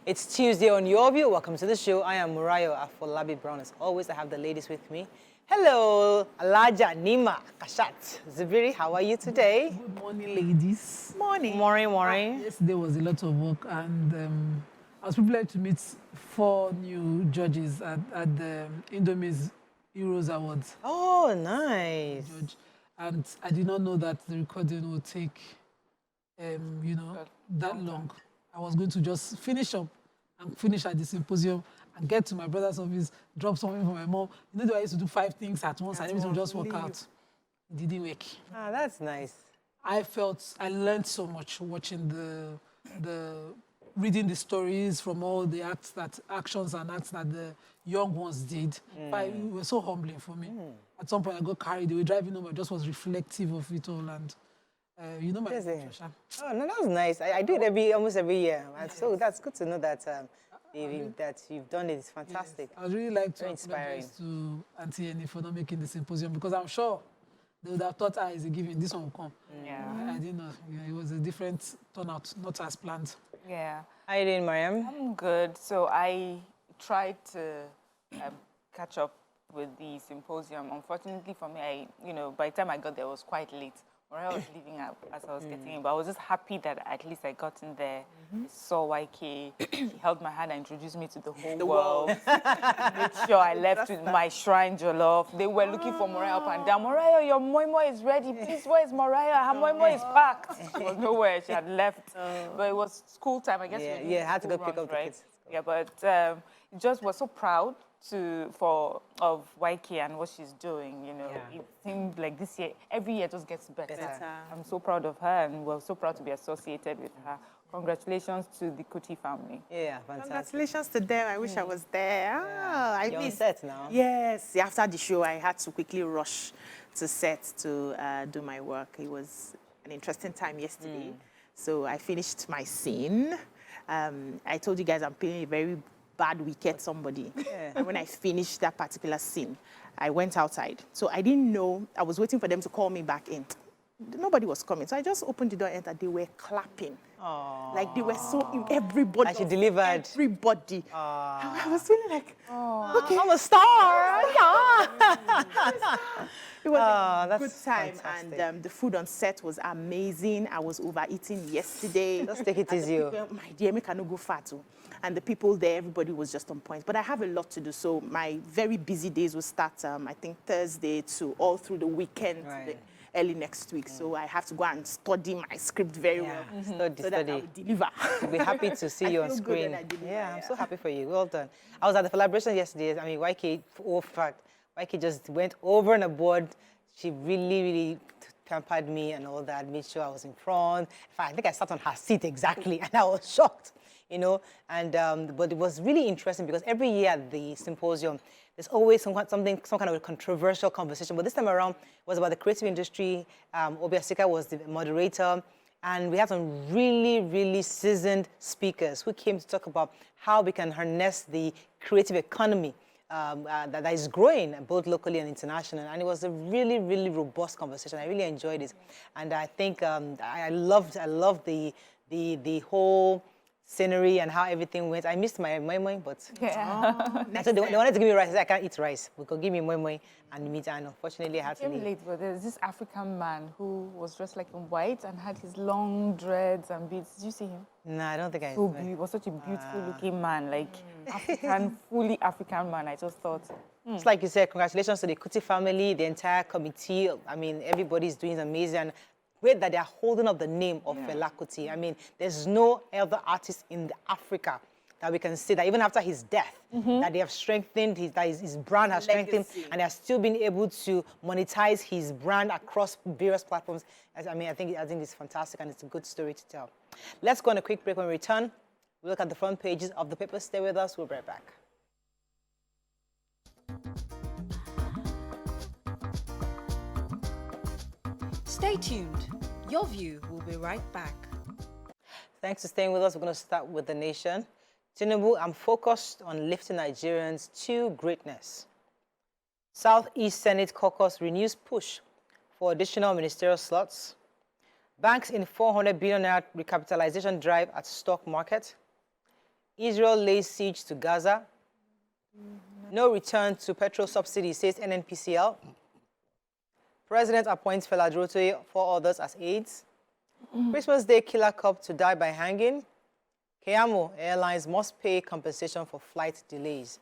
It's Tuesday on Your View. Welcome to the show. I am Morayo Afolabi Brown. As always, I have the ladies with me. Hello, Alaja, Nima, Kashat, Zubiri. How are you today? Good morning, ladies. Morning. Yesterday was a lot of work, and I was privileged to meet 4 new judges at the Indomie's Heroes Awards. Oh, nice. Judge. And I did not know that the recording would take, that long. I was going to just finish up and finish at the symposium and get to my brother's office, drop something for my mom. You know, the way I used to do 5 things at once, and everything would just work out. It didn't work. Ah, that's nice. I learned so much watching reading the stories from all the actions and acts that the young ones did. It was so humbling for me. At some point, I got carried away driving home. I just was reflective of it all, and my profession. Oh no, that was nice. I do it almost every year, and so that's good to know that that you've done it. It's fantastic. Yes. I would really like to inspiring to Auntie Annie for not making the symposium, because I'm sure they would have thought, is a given, this one will come. Yeah. I didn't know. It was a different turnout, not as planned. Yeah. How are you doing, Mariam? I'm good. So I tried to catch up with the symposium. Unfortunately for me, by the time I got there, it was quite late. Morayo was leaving up as I was getting in, but I was just happy that at least I got in there. I saw YK. He held my hand and introduced me to the whole world. Made sure I left with my shrine jollof. They were looking for Morayo up and down. Morayo, your moi is ready. Please, where is Morayo? Her moi is packed. She was nowhere. She had left. But it was school time. I guess. I had to go pick up the kids. Yeah, but it just was so proud of YK and what she's doing. It seemed like this year, every year just gets better. I'm so proud of her, and we're so proud to be associated with her. Congratulations to the Kuti family. Yeah, fantastic. Congratulations to them. I wish I was there. You're on set now. Yes. After the show, I had to quickly rush to set to do my work. It was an interesting time yesterday. So I finished my scene. I told you guys I'm playing a very bad wicked somebody. And when I finished that particular scene, I went outside. So I didn't know. I was waiting for them to call me back in. Nobody was coming. So I just opened the door and entered. They were clapping. Aww. Like they were so, everybody. And she delivered. Everybody. I was feeling like, okay. I'm a star. It was a good time. Fantastic. And the food on set was amazing. I was overeating yesterday. Just take it easy. My dear, make I no go fat too. And the people there, everybody was just on point. But I have a lot to do. So my very busy days will start, I think, Thursday to all through the weekend. Early next week, so I have to go and study my script very well, Study. that I will deliver. We'll be happy to see you on screen. I'm so happy for you. Well done. I was at the celebration yesterday. I mean, YK, for fact, YK just went over and above. She really, really pampered me and all that. Made sure I was in front. In fact, I think I sat on her seat exactly, and I was shocked. And but it was really interesting because every year at the symposium, there's always some kind of a controversial conversation. But this time around, it was about the creative industry. Obiasika was the moderator, and we had some really, really seasoned speakers who came to talk about how we can harness the creative economy that is growing both locally and internationally. And it was a really, really robust conversation. I really enjoyed it, and I think I loved the whole scenery and how everything went. I missed my moi, but so they wanted to give me rice. I said, I can't eat rice. We could give me moi and meat, and unfortunately I had to leave. Late, but there's this African man who was dressed like in white and had his long dreads and beads. Did you see him? No, I don't think I did. He was such a beautiful looking man, like fully African man. I just thought. It's like you said, congratulations to the Kuti family, the entire committee. I mean, everybody's doing amazing. Great that they are holding up the name of Fela Kuti. I mean, there's no other artist in Africa that we can say that even after his death, that they have strengthened, his brand has strengthened, and they have still been able to monetize his brand across various platforms. I think it's fantastic, and it's a good story to tell. Let's go on a quick break. When we return, we'll look at the front pages of the papers. Stay with us. We'll be right back. Stay tuned. Your View will be right back. Thanks for staying with us. We're going to start with the nation. Tinubu, I'm focused on lifting Nigerians to greatness. Southeast Senate caucus renews push for additional ministerial slots. Banks in 400 billion naira recapitalization drive at stock market. Israel lays siege to Gaza. No return to petrol subsidy, says NNPCL. President appoints Feladrote, 4 others as aides. Christmas Day killer cop to die by hanging. Keyamo Airlines must pay compensation for flight delays.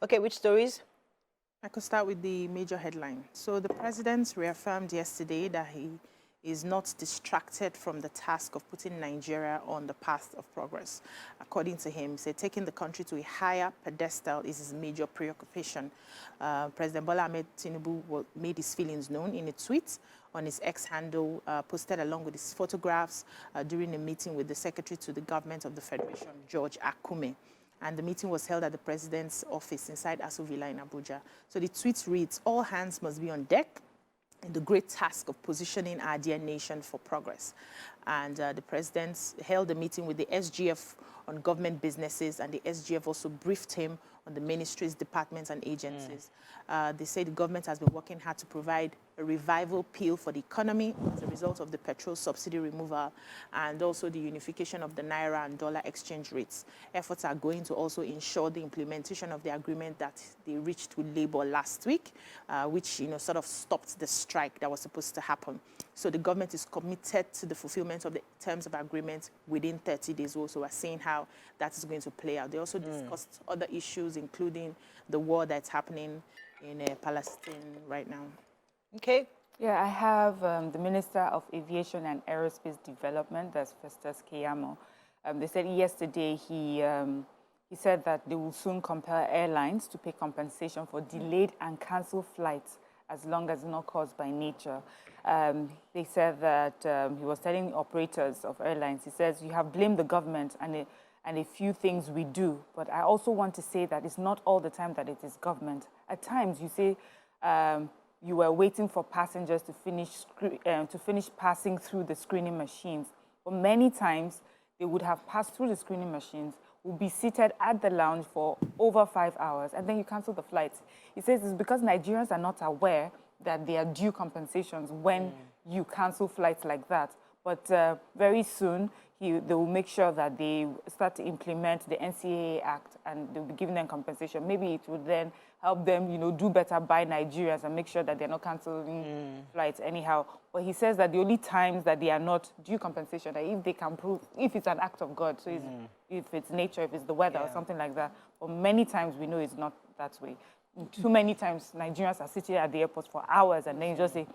Okay, which stories? I could start with the major headline. So the president reaffirmed yesterday that he is not distracted from the task of putting Nigeria on the path of progress. According to him, he said taking the country to a higher pedestal is his major preoccupation. President Bolanle made his feelings known in a tweet on his X handle, posted along with his photographs during a meeting with the Secretary to the Government of the Federation, George Akume. And the meeting was held at the president's office inside Aso Villa in Abuja. So the tweet reads, all hands must be on deck in the great task of positioning our dear nation for progress. And the president held a meeting with the SGF on government businesses, and the SGF also briefed him on the ministries, departments, and agencies. They say the government has been working hard to provide a revival pill for the economy as a result of the petrol subsidy removal and also the unification of the Naira and dollar exchange rates. Efforts are going to also ensure the implementation of the agreement that they reached with Labour last week, which sort of stopped the strike that was supposed to happen. So the government is committed to the fulfillment of the terms of agreement within 30 days. Also, we're seeing how that is going to play out. They also discussed other issues, including the war that's happening in Palestine right now. Okay. Yeah, I have the Minister of Aviation and Aerospace Development, that's Festus Keyamo. They said yesterday he said that they will soon compel airlines to pay compensation for delayed and cancelled flights as long as it's not caused by nature. They said that he was telling the operators of airlines, he says, you have blamed the government and a few things we do, but I also want to say that it's not all the time that it is government. At times you say you were waiting for passengers to finish passing through the screening machines, but many times they would have passed through the screening machines, will be seated at the lounge for over 5 hours, and then you cancel the flights. He says it's because Nigerians are not aware that they are due compensations when you cancel flights like that. But very soon, they will make sure that they start to implement the NCAA Act and they'll be giving them compensation. Maybe it would then help them, do better by Nigerians and make sure that they're not canceling flights anyhow. But he says that the only times that they are not due compensation, that if they can prove, if it's an act of God, so if it's nature, if it's the weather or something like that. But many times we know it's not that way. Too many times Nigerians are sitting at the airport for hours and then you just say,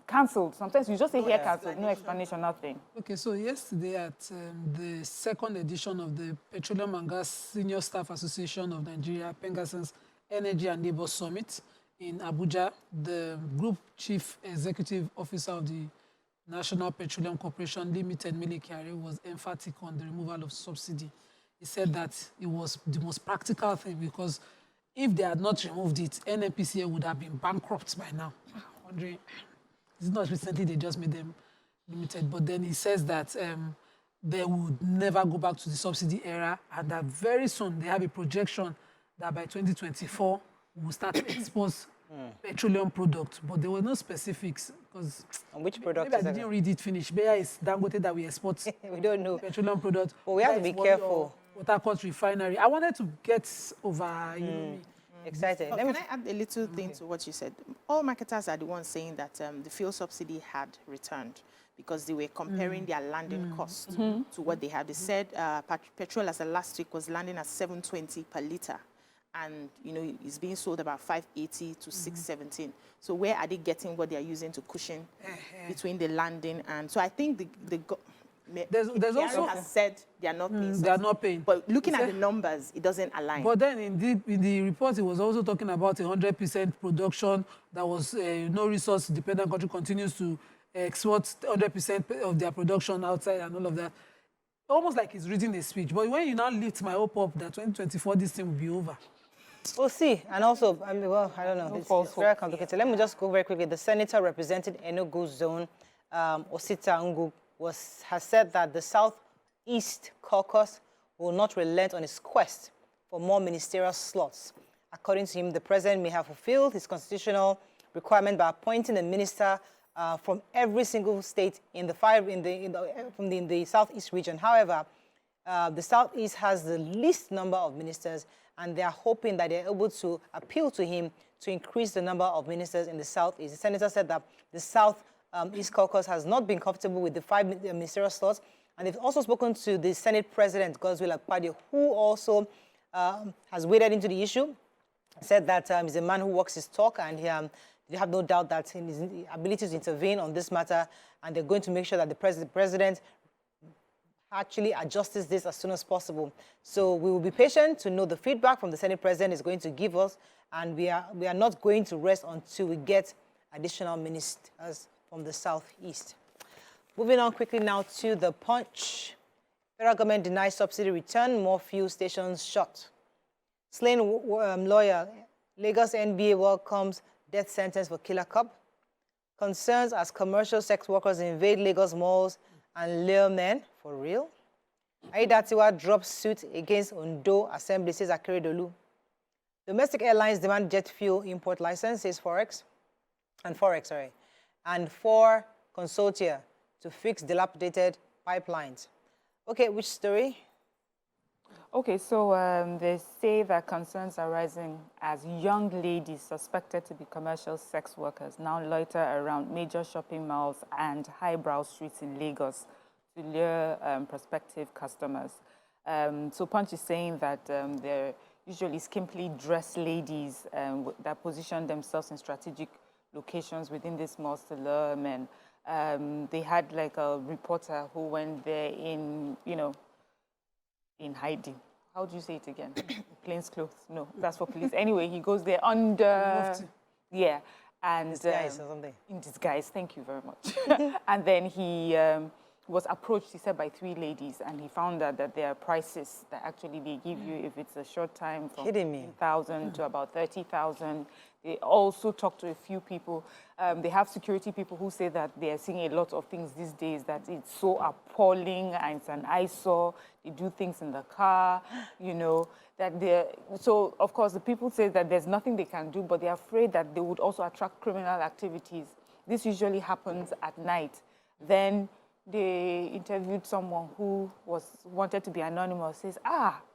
cancelled. Sometimes you just say here cancelled, no explanation, nothing. Okay, so yesterday at the second edition of the Petroleum and Gas Senior Staff Association of Nigeria, Pengason's Energy and Labour Summit in Abuja, the Group Chief Executive Officer of the National Petroleum Corporation Limited, Mele Kyari, was emphatic on the removal of subsidy. He said that it was the most practical thing because if they had not removed it, NNPCL would have been bankrupt by now. Wondering, it's not recently they just made them limited, but then he says that they would never go back to the subsidy era and that very soon they have a projection that by 2024 we'll start to export petroleum products, but there were no specifics because which product maybe I didn't read it finish. Bayer is Dangote that we export. We don't know. Petroleum products. But we have to be careful. Watercourt refinery. I wanted to get over, Excited. Can I add a little thing to what you said? All marketers are the ones saying that the fuel subsidy had returned because they were comparing their landing cost to what they had. They said petrol as of last week was landing at 720 per litre. And, it's being sold about 580 to 617. So where are they getting what they are using to cushion between the landing and... So I think there's also has said they are not paying. They are not paying. But looking at the numbers, it doesn't align. But then in the report, it was also talking about 100% production that was no resource dependent country continues to export 100% of their production outside and all of that. Almost like he's reading a speech. But when you now lift my hope up that 2024, this thing will be over. We'll see. And also, I don't know. It's very complicated. Let me just go very quickly. The senator representing Enugu Zone, Osita Ngu, has said that the Southeast Caucus will not relent on its quest for more ministerial slots. According to him, the president may have fulfilled his constitutional requirement by appointing a minister from every single state in the Southeast region. However, the Southeast has the least number of ministers, and they are hoping that they're able to appeal to him to increase the number of ministers in the Southeast. The senator said that the South East Caucus has not been comfortable with the 5 ministerial slots, and they've also spoken to the Senate President, Godswill Akpabio, who also has waded into the issue, said that he's a man who walks his talk, and they have no doubt that his ability to intervene on this matter, and they're going to make sure that the president actually adjusts this as soon as possible. So we will be patient to know the feedback from the Senate President is going to give us, and we are not going to rest until we get additional ministers from the Southeast. Moving on quickly now to the Punch. Federal government denies subsidy return, more fuel stations shut. Slain lawyer, Lagos NBA welcomes death sentence for killer cop. Concerns as commercial sex workers invade Lagos malls and lure men. For real? Aidatiwa drops suit against Ondo Assembly, says Akeredolu. Domestic airlines demand jet fuel import license, says Forex. And 4 consortia to fix dilapidated pipelines. Okay, which story? Okay, so they say that concerns are rising as young ladies suspected to be commercial sex workers now loiter around major shopping malls and highbrow streets in Lagos to lure prospective customers. So Punch is saying that they're usually skimpily dressed ladies that position themselves in strategic locations within these malls to lure men. They had like a reporter who went there in, in hiding. How do you say it again? Plain clothes. No, that's for police. Anyway, he goes there under... Yeah. And, disguise or something. In disguise, thank you very much. And then he was approached, he said, by 3 ladies, and he found out that there are prices that actually they give you if it's a short time from 15,000 to about 30,000. They also talked to a few people. They have security people who say that they are seeing a lot of things these days, that it's so appalling and it's an eyesore. They do things in the car, that they're... So, of course, the people say that there's nothing they can do, but they're afraid that they would also attract criminal activities. This usually happens at night. Then they interviewed someone who wanted to be anonymous, says,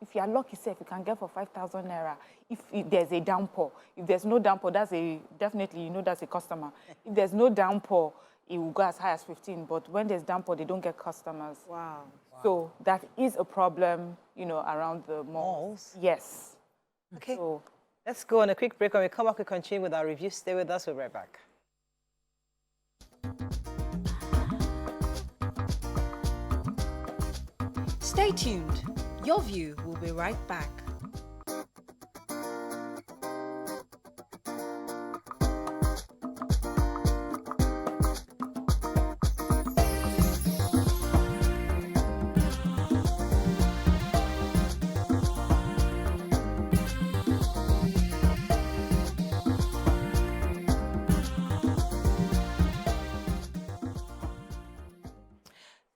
if you're lucky, say, if you can get for 5,000 naira, if there's a downpour. If there's no downpour, definitely, that's a customer. If there's no downpour, it will go as high as 15, but when there's downpour, they don't get customers. Wow. So that is a problem, around the malls. Yes. Okay, so, let's go on a quick break. When we come back, we continue with our review. Stay with us, we'll be right back. Stay tuned. Your View will be right back.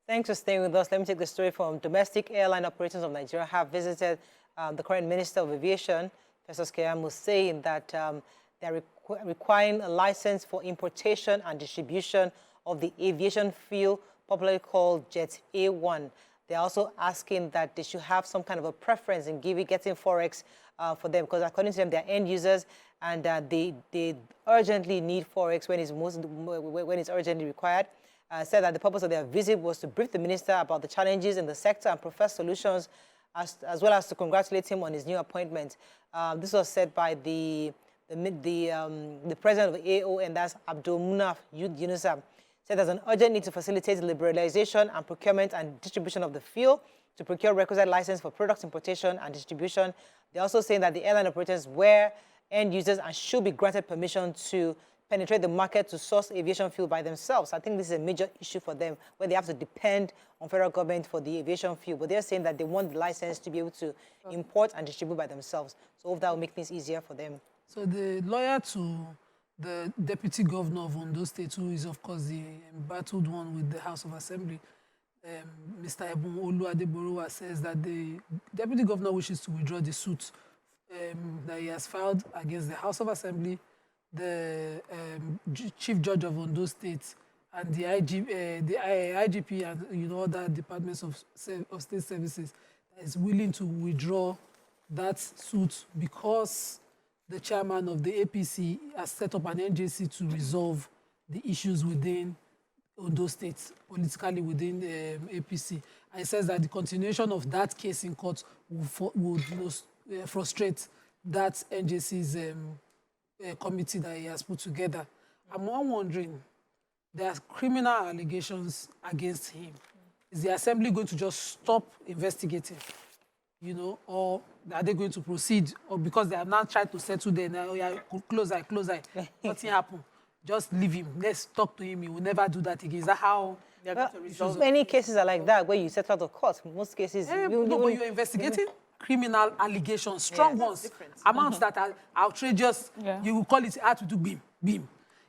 Thanks for staying with us. Let me take the story from domestic airline operators of Nigeria have visited the current Minister of Aviation, Festus Keyamo, saying that they're requiring a license for importation and distribution of the aviation fuel, popularly called Jet A1. They're also asking that they should have some kind of a preference in getting Forex for them, because according to them, they're end users, and they urgently need Forex when it's urgently required. Said that the purpose of their visit was to brief the minister about the challenges in the sector and profess solutions, as well as to congratulate him on his new appointment. This was said by the president of the AO, and that's Abdul Munaf Yunusa. Said there's an urgent need to facilitate the liberalization and procurement and distribution of the fuel, to procure requisite license for product importation and distribution. They're also saying that the airline operators were end users and should be granted permission to penetrate the market to source aviation fuel by themselves. I think this is a major issue for them, where they have to depend on federal government for the aviation fuel. But they're saying that they want the license to be able to import and distribute by themselves. So hope that will make things easier for them. So the lawyer to the deputy governor of Ondo State, who is, of course, the embattled one with the House of Assembly, Mr. Ebun Oluwadeborowa, says that the deputy governor wishes to withdraw the suit that he has filed against the House of Assembly, the Chief Judge of Ondo State, and the IGP and other departments of state services that is willing to withdraw that suit because the chairman of the APC has set up an NJC to resolve the issues within Ondo State, politically within APC. And it says that the continuation of that case in court would frustrate that NJC's committee that he has put together. I'm wondering, there are criminal allegations against him. Is the assembly going to just stop investigating? Or are they going to proceed? Or because they have now tried to settle there, now, close eye, nothing happened. Just leave him. Let's talk to him. He will never do that again. Is that how they're going to resolve? Many cases are like that, where you settle out of court. Most cases... but you're investigating criminal allegations, strong ones, amounts that are outrageous. Yeah. You will call it out to do beam.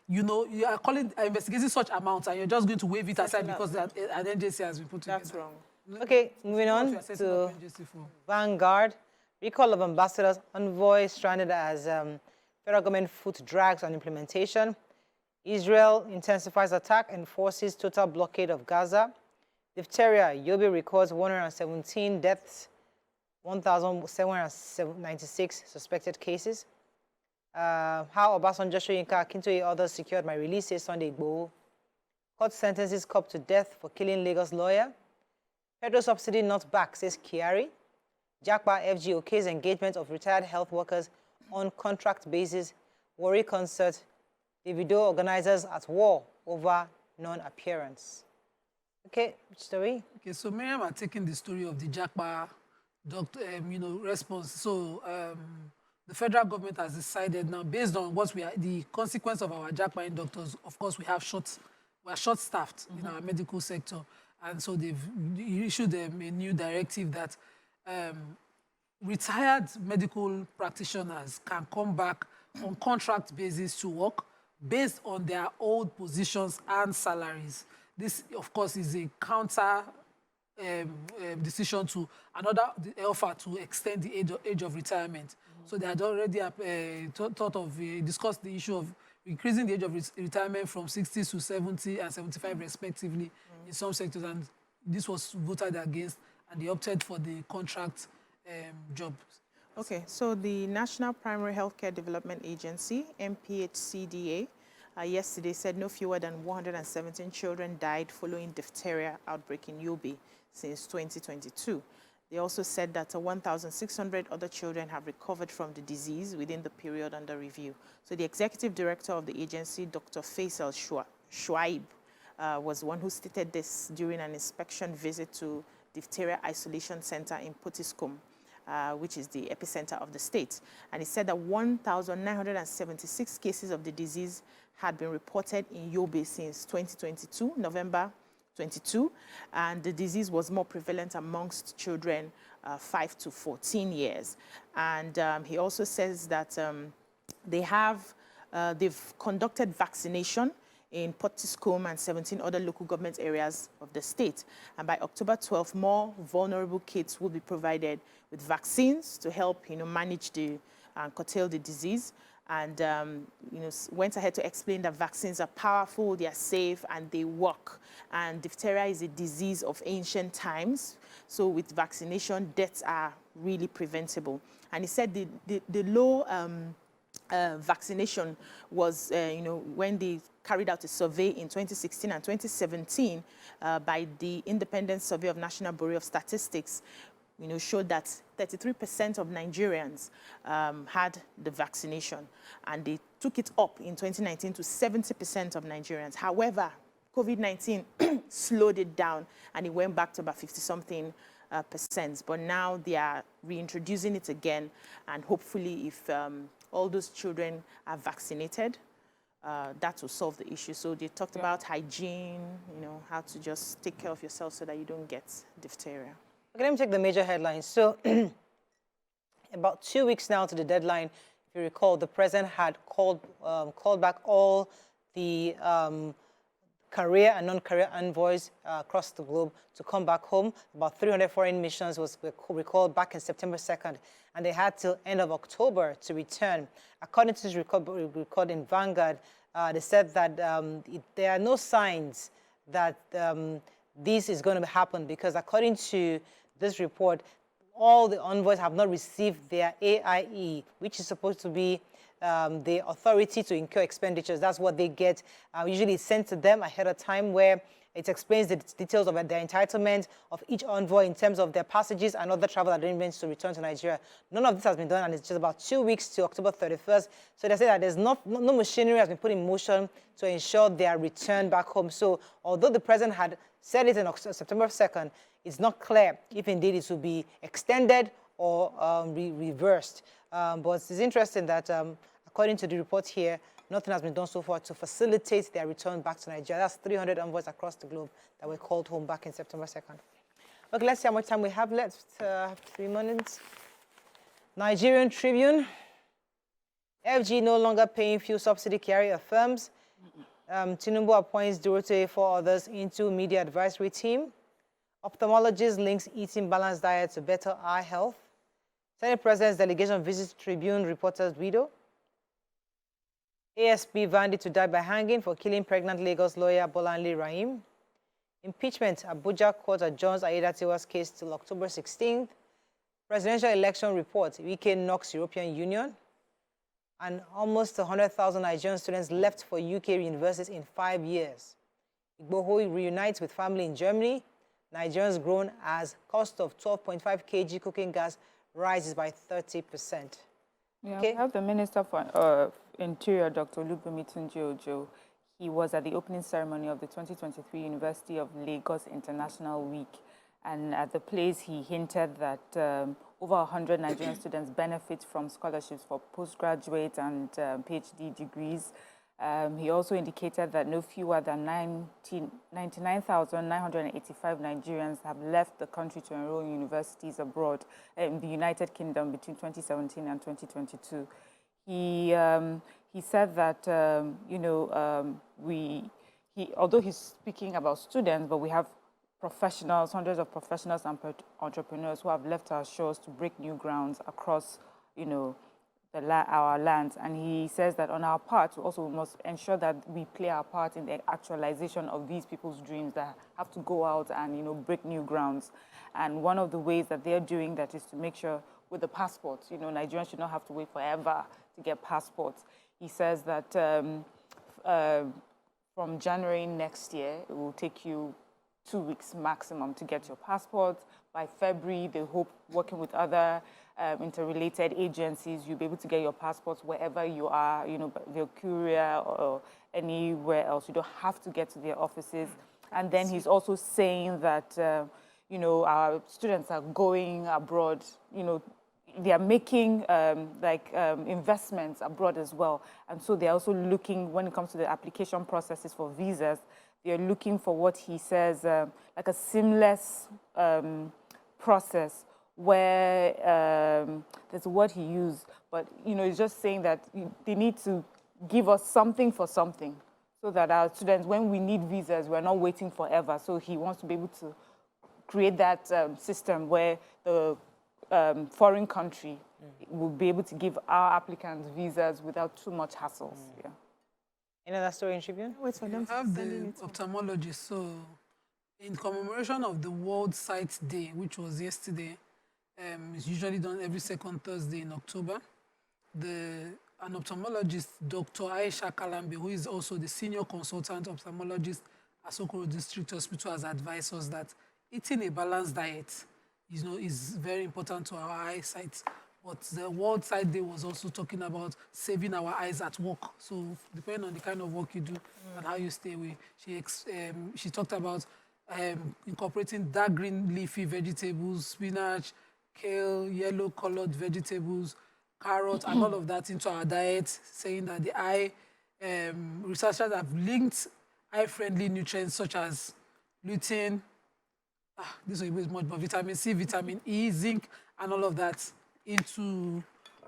You are investigating such amounts, and you're just going to waive it aside because an NJC has been put together. That's wrong. Okay, moving on to Vanguard. Recall of ambassadors, envoys stranded as federal government foot drags on implementation. Israel intensifies attack and forces total blockade of Gaza. Diphtheria, Yobe records 117 deaths, 1,796 suspected cases. How Obasanjo, Soyinka, Akintoye, others secured my release, says Sunday Igboho. Court sentences cop to death for killing Lagos lawyer. Federal subsidy not back, says Kiari. Jakpa FG okays engagement of retired health workers on contract basis. Worry concert. Davido organizers at war over non-appearance. Okay, which story? Okay, so Miriam are taking the story of the Jakpa response. So the federal government has decided now, based on what the consequence of our Jakpa doctors, of course, we are short-staffed in our medical sector. And so they've issued a new directive that retired medical practitioners can come back on contract basis to work based on their old positions and salaries. This, of course, is a counter decision to another offer to extend the age of retirement. So they had already discussed the issue of increasing the age of retirement from 60 to 70 and 75 respectively in some sectors, and this was voted against, and they opted for the contract jobs. Okay, so the National Primary Healthcare Development Agency, NPHCDA, yesterday said no fewer than 117 children died following diphtheria outbreak in Yobe since 2022. They also said that 1,600 other children have recovered from the disease within the period under review. So the executive director of the agency, Dr. Faisal Shuaib, was one who stated this during an inspection visit to Diphtheria Isolation Center in Potiskum, which is the epicenter of the state. And he said that 1,976 cases of the disease had been reported in Yobe since 2022, November 22, and the disease was more prevalent amongst children 5 to 14 years. And he also says that they've conducted vaccination in Potiskum and 17 other local government areas of the state. And by October 12, more vulnerable kids will be provided with vaccines to help, manage and curtail the disease. And, went ahead to explain that vaccines are powerful, they are safe, and they work. And diphtheria is a disease of ancient times. So with vaccination, deaths are really preventable. And he said the low vaccination was, when they carried out a survey in 2016 and 2017 by the Independent Survey of National Bureau of Statistics, showed that 33% of Nigerians had the vaccination, and they took it up in 2019 to 70% of Nigerians. However, COVID-19 slowed it down, and it went back to about 50-something percent. But now they are reintroducing it again, and hopefully if all those children are vaccinated, that will solve the issue. So they talked about hygiene, how to just take care of yourself so that you don't get diphtheria. Okay, let me take the major headlines. So about 2 weeks now to the deadline, if you recall, the president had called back all the career and non-career envoys across the globe to come back home. About 300 foreign missions were recalled back in September 2nd, and they had till end of October to return. According to this record in Vanguard, They said that there are no signs that this is going to happen because according to this report, all the envoys have not received their AIE, which is supposed to be the authority to incur expenditures. That's what they get. Usually it's sent to them ahead of time, where it explains the details of their entitlement of each envoy in terms of their passages and other travel arrangements to return to Nigeria. None of this has been done, and it's just about 2 weeks to October 31st. So they say that there's no machinery has been put in motion to ensure their return back home. So although the president had said it on September 2nd, it's not clear if indeed it will be extended or reversed. But it's interesting that according to the report here, nothing has been done so far to facilitate their return back to Nigeria. That's 300 envoys across the globe that were called home back in September 2nd. Okay, let's see how much time we have left. 3 minutes. Nigerian Tribune. FG no longer paying fuel subsidy carrier firms. Tinubu appoints Dorote 4 others into media advisory team. Ophthalmologist links eating balanced diet to better eye health. Senate President's delegation visits Tribune reporter's widow. ASP Vandi to die by hanging for killing pregnant Lagos lawyer Bolanle Raheem. Impeachment, Abuja court adjourns Aiyedatiwa's case till October 16th. Presidential election report, Wike knocks European Union. And almost 100,000 Nigerian students left for UK universities in 5 years. Igboho reunites with family in Germany. Nigerians grown as cost of 12.5 kg cooking gas rises by 30%. Yeah, Okay. we have the Minister for Interior, Dr. Olubunmi Tunji Ojo. He was at the opening ceremony of the 2023 University of Lagos International Week. And at the place, he hinted that over 100 Nigerian students benefit from scholarships for postgraduate and PhD degrees. He also indicated that no fewer than 99,985 Nigerians have left the country to enroll in universities abroad in the United Kingdom between 2017 and 2022. He said that, although he's speaking about students, but we have professionals, hundreds of professionals and entrepreneurs who have left our shores to break new grounds across, our lands. And he says that on our part, we also must ensure that we play our part in the actualization of these people's dreams that have to go out and, break new grounds. And one of the ways that they're doing that is to make sure with the passports, Nigerians should not have to wait forever to get passports. He says that from January next year, it will take you 2 weeks maximum to get your passport. By February, they hope, working with other interrelated agencies, you'll be able to get your passports wherever you are, via courier or anywhere else. You don't have to get to their offices. And then he's also saying that, our students are going abroad, they are making investments abroad as well. And so they're also looking, when it comes to the application processes for visas, they're looking for what he says, like a seamless process where there's a word he used, but he's just saying that they need to give us something for something so that our students, when we need visas, we're not waiting forever. So he wants to be able to create that system where the foreign country will be able to give our applicants visas without too much hassles. Yeah. Any other story in Tribune? Wait for them to have send the it. ophthalmologist. So, in commemoration of the World Sight Day, which was yesterday, it's usually done every second Thursday in October. An ophthalmologist, Dr. Aisha Kalambe, who is also the senior consultant ophthalmologist at Sokoro District Hospital, has advised us that eating a balanced diet, is very important to our eyesight. But the World Sight Day was also talking about saving our eyes at work. So depending on the kind of work you do and how you stay away, she talked about incorporating dark green leafy vegetables, spinach, kale, yellow-colored vegetables, carrot, and all of that into our diet, saying that the eye, researchers have linked eye-friendly nutrients such as lutein, this is much, but vitamin C, vitamin E, zinc, and all of that into,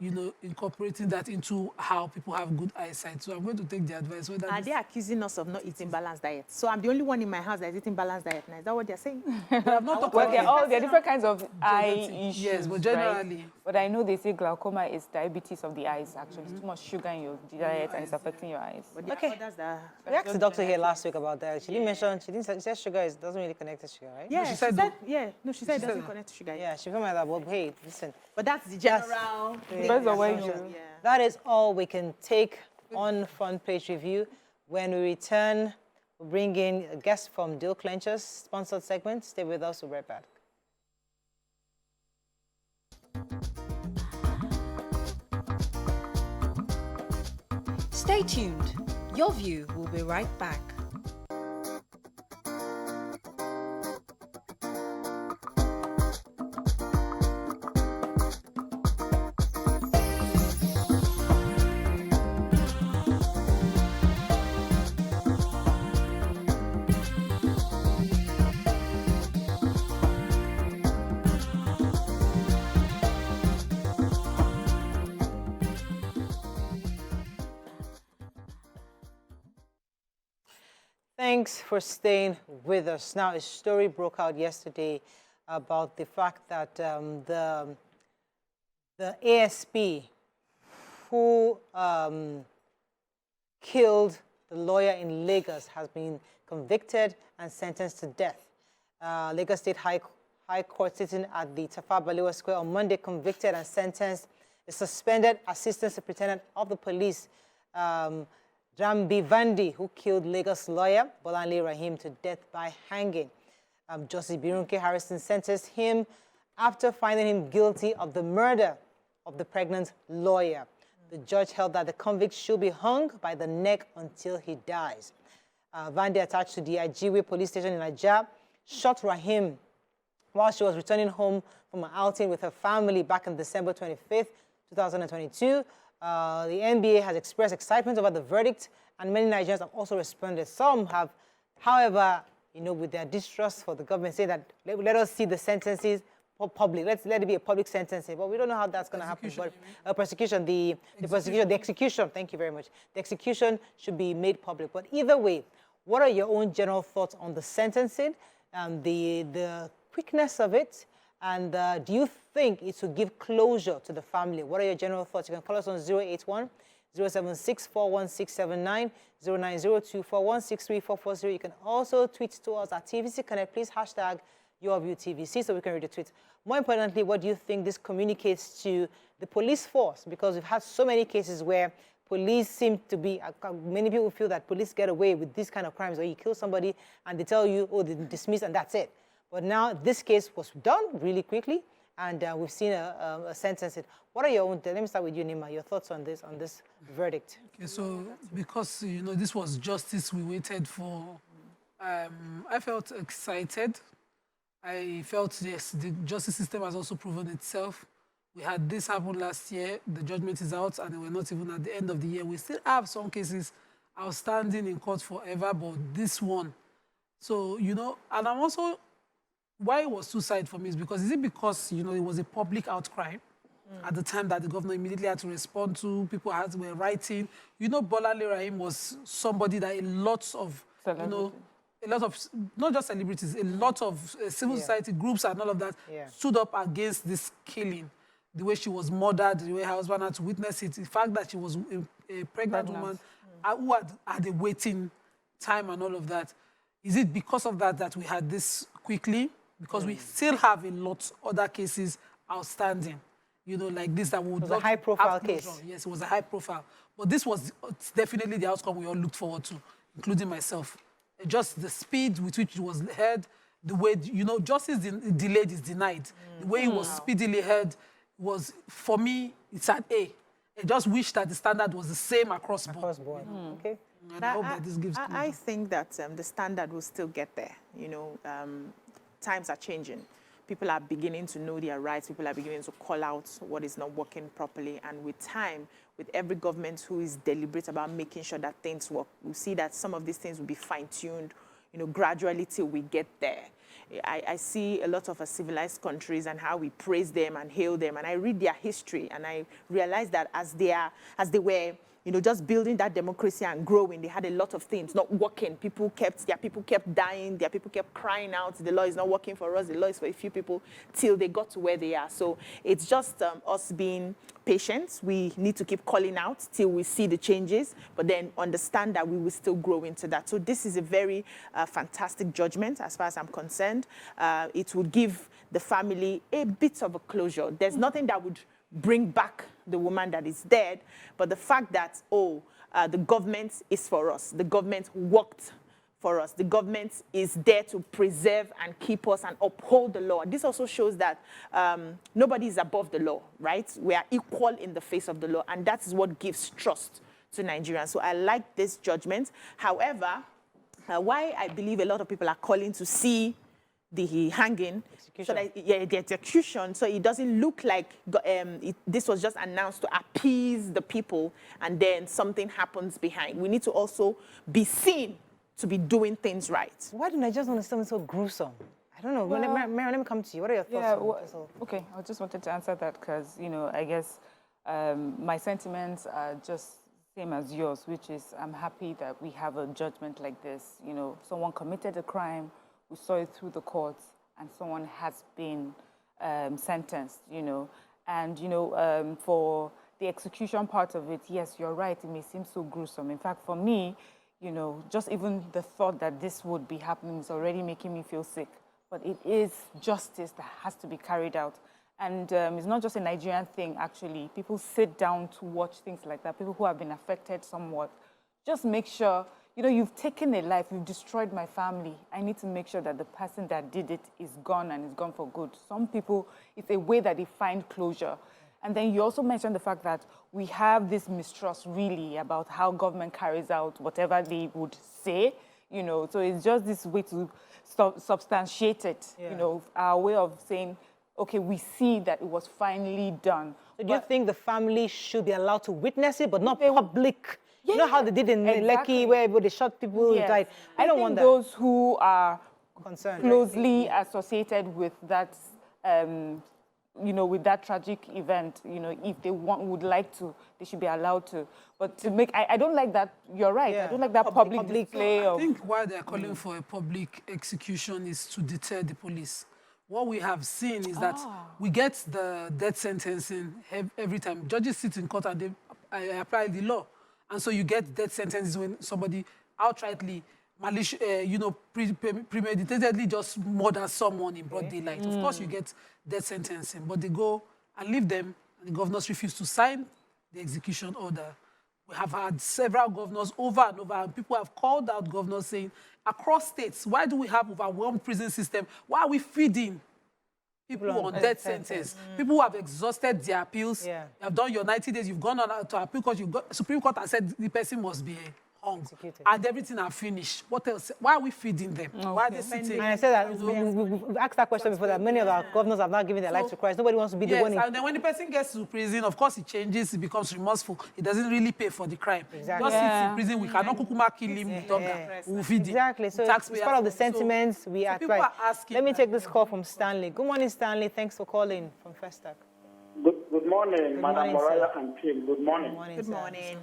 you know, incorporating that into how people have good eyesight. So I'm going to take the advice. Are they accusing us of not eating balanced diet? So I'm the only one in my house that is eating balanced diet now. Is that what they're saying? We have not talked Well, about there are different kinds of eye genetic, issues. yes, but right? generally. But I know they say glaucoma is diabetes of the eyes, actually. It's too much sugar in your diet and it's affecting your eyes. But there Okay. are others that We asked the doctor here last week about that. She didn't mention, she said sugar doesn't really connect to sugar, right? yeah, she she said said, no. yeah, no, she said it said doesn't that. connect to sugar. Yeah, she told me that, but hey, listen. But that's the general. Depends on where you Yeah. That is all we can take on Front Page Review. When we return, we'll bring in a guest from Deal Clenchers, sponsored segment. Stay with us, we'll be right back. Stay tuned. Your View will be right back. Thanks for staying with us. Now, a story broke out yesterday about the fact that the ASP who killed the lawyer in Lagos has been convicted and sentenced to death. Lagos State High Court sitting at the Tafawa Balewa Square on Monday convicted and sentenced the suspended assistant superintendent of the police, Drambi Vandi, who killed Lagos lawyer Bolanle Raheem to death by hanging. Justice Birunke Harrison sentenced him after finding him guilty of the murder of the pregnant lawyer. The judge held that the convict should be hung by the neck until he dies. Vandi, attached to the Ajiwe police station in Ajah, shot Raheem while she was returning home from an outing with her family back on December 25th, 2022. The NBA has expressed excitement over the verdict, and many Nigerians have also responded. Some have, however, you know, with their distrust for the government, say that let us see the sentences public. Let it be a public sentencing. But we don't know how that's going to happen. But prosecution, the execution. Thank you very much. The execution should be made public. But either way, what are your own general thoughts on the sentencing and the quickness of it? And do you think it will give closure to the family? What are your general thoughts? You can call us on 081 076 41679, 0902 4163440. You can also tweet to us at TVC Connect. Please hashtag YourViewTVC so we can read the tweet. More importantly, what do you think this communicates to the police force? Because we've had so many cases where police seem to be, many people feel that police get away with these kind of crimes where you kill somebody and they tell you, oh, they dismiss and that's it. But now this case was done really quickly, and we've seen a sentence. What are your own? Let me start with you, Nima. Your thoughts on this verdict? Okay, so because you know this was justice we waited for, I felt excited. I felt yes, the justice system has also proven itself. We had this happen last year. The judgment is out, and we're not even at the end of the year. We still have some cases outstanding in court forever, but this one. So you know, and I'm also. Why it was suicide for me is because, it was a public outcry at the time that the governor immediately had to respond to, people were writing. You know, Bolanle Raheem was somebody that a lot of, not just celebrities, a lot of civil society groups and all of that stood up against this killing. The way she was murdered, the way her husband had to witness it, the fact that she was a pregnant woman who had a waiting time and all of that. Is it because of that we had this quickly? Because we still have a lot of other cases outstanding, you know, like this that would not. It was a high-profile case. Yes, it was a high profile. But this was definitely the outcome we all looked forward to, including myself. Just the speed with which it was heard, the way, you know, justice delayed is denied. The way it was speedily heard was, for me, it's at A. I just wish that the standard was the same across board. Okay. And I hope that this gives I think that the standard will still get there, you know. Times are changing. People are beginning to know their rights. People are beginning to call out what is not working properly. And with time, with every government who is deliberate about making sure that things work, we see that some of these things will be fine-tuned, you know, gradually till we get there. I see a lot of civilized countries and how we praise them and hail them, and I read their history, and I realize that as they were, you know, just building that democracy and growing, they had a lot of things not working. Their people kept dying, their people kept crying out, the law is not working for us, the law is for a few people, till they got to where they are. So it's just us being patient. We need to keep calling out till we see the changes, but then understand that we will still grow into that. So this is a very fantastic judgment as far as I'm concerned. It would give the family a bit of a closure. There's nothing that would bring back the woman that is dead, but the fact that, the government is for us, the government worked for us, the government is there to preserve and keep us and uphold the law. This also shows that nobody is above the law, right? We are equal in the face of the law, and that is what gives trust to Nigerians. So I like this judgment. However, why I believe a lot of people are calling to see the hanging, so that, the execution, so it doesn't look like this was just announced to appease the people and then something happens behind. We need to also be seen to be doing things right. Why didn't I just understand so gruesome? I don't know. Well, Mary, let me come to you. What are your thoughts? Okay, I just wanted to answer that because, you know, I guess my sentiments are just same as yours, which is I'm happy that we have a judgment like this. You know, someone committed a crime, we saw it through the courts, and someone has been sentenced, you know. And, you know, for the execution part of it, yes, you're right, it may seem so gruesome. In fact, for me, you know, just even the thought that this would be happening is already making me feel sick. But it is justice that has to be carried out. And it's not just a Nigerian thing, actually. People sit down to watch things like that, people who have been affected somewhat. Just make sure, you know, you've taken a life, you've destroyed my family. I need to make sure that the person that did it is gone and is gone for good. Some people, it's a way that they find closure. And then you also mentioned the fact that we have this mistrust really about how government carries out whatever they would say, you know. So it's just this way to substantiate it, you know, our way of saying, okay, we see that it was finally done. So do you think the family should be allowed to witness it, but not public? You know how they did in Lekki, where they shot people who died? I don't want that. Those who are concerned, closely associated with that, you know, with that tragic event, you know, if they would like to, they should be allowed to. But to make, I don't like that, you're right, I don't like that public display of... I think why they're calling for a public execution is to deter the police. What we have seen is that we get the death sentencing every time. Judges sit in court and they apply the law. And so you get death sentences when somebody outrightly, you know, premeditatedly just murders someone in broad daylight. Of course, you get death sentencing, but they go and leave them, and the governors refuse to sign the execution order. We have had several governors over and over, and people have called out governors saying, across states, why do we have overwhelmed prison system? Why are we feeding people on death sentence? People who have exhausted their appeals, you have done your 90 days, you've gone on to appeal court, Supreme Court has said the person must be hung, and everything are finished. What else? Why are we feeding them? Why are they sitting? And I said that we've asked that question before, that many of our governors have not given their life to Christ. Nobody wants to be the one. And then when the person gets to prison, of course, it changes, it becomes remorseful. It doesn't really pay for the crime. Exactly. Just sits in prison, we cannot kukuma kill him, we'll feed him. Exactly. So it's part of the sentiments we are trying. Let me take this call from Stanley. Good morning, Stanley. Thanks for calling from Festac. Good morning, Madam Morayo and team. Good morning. Good morning.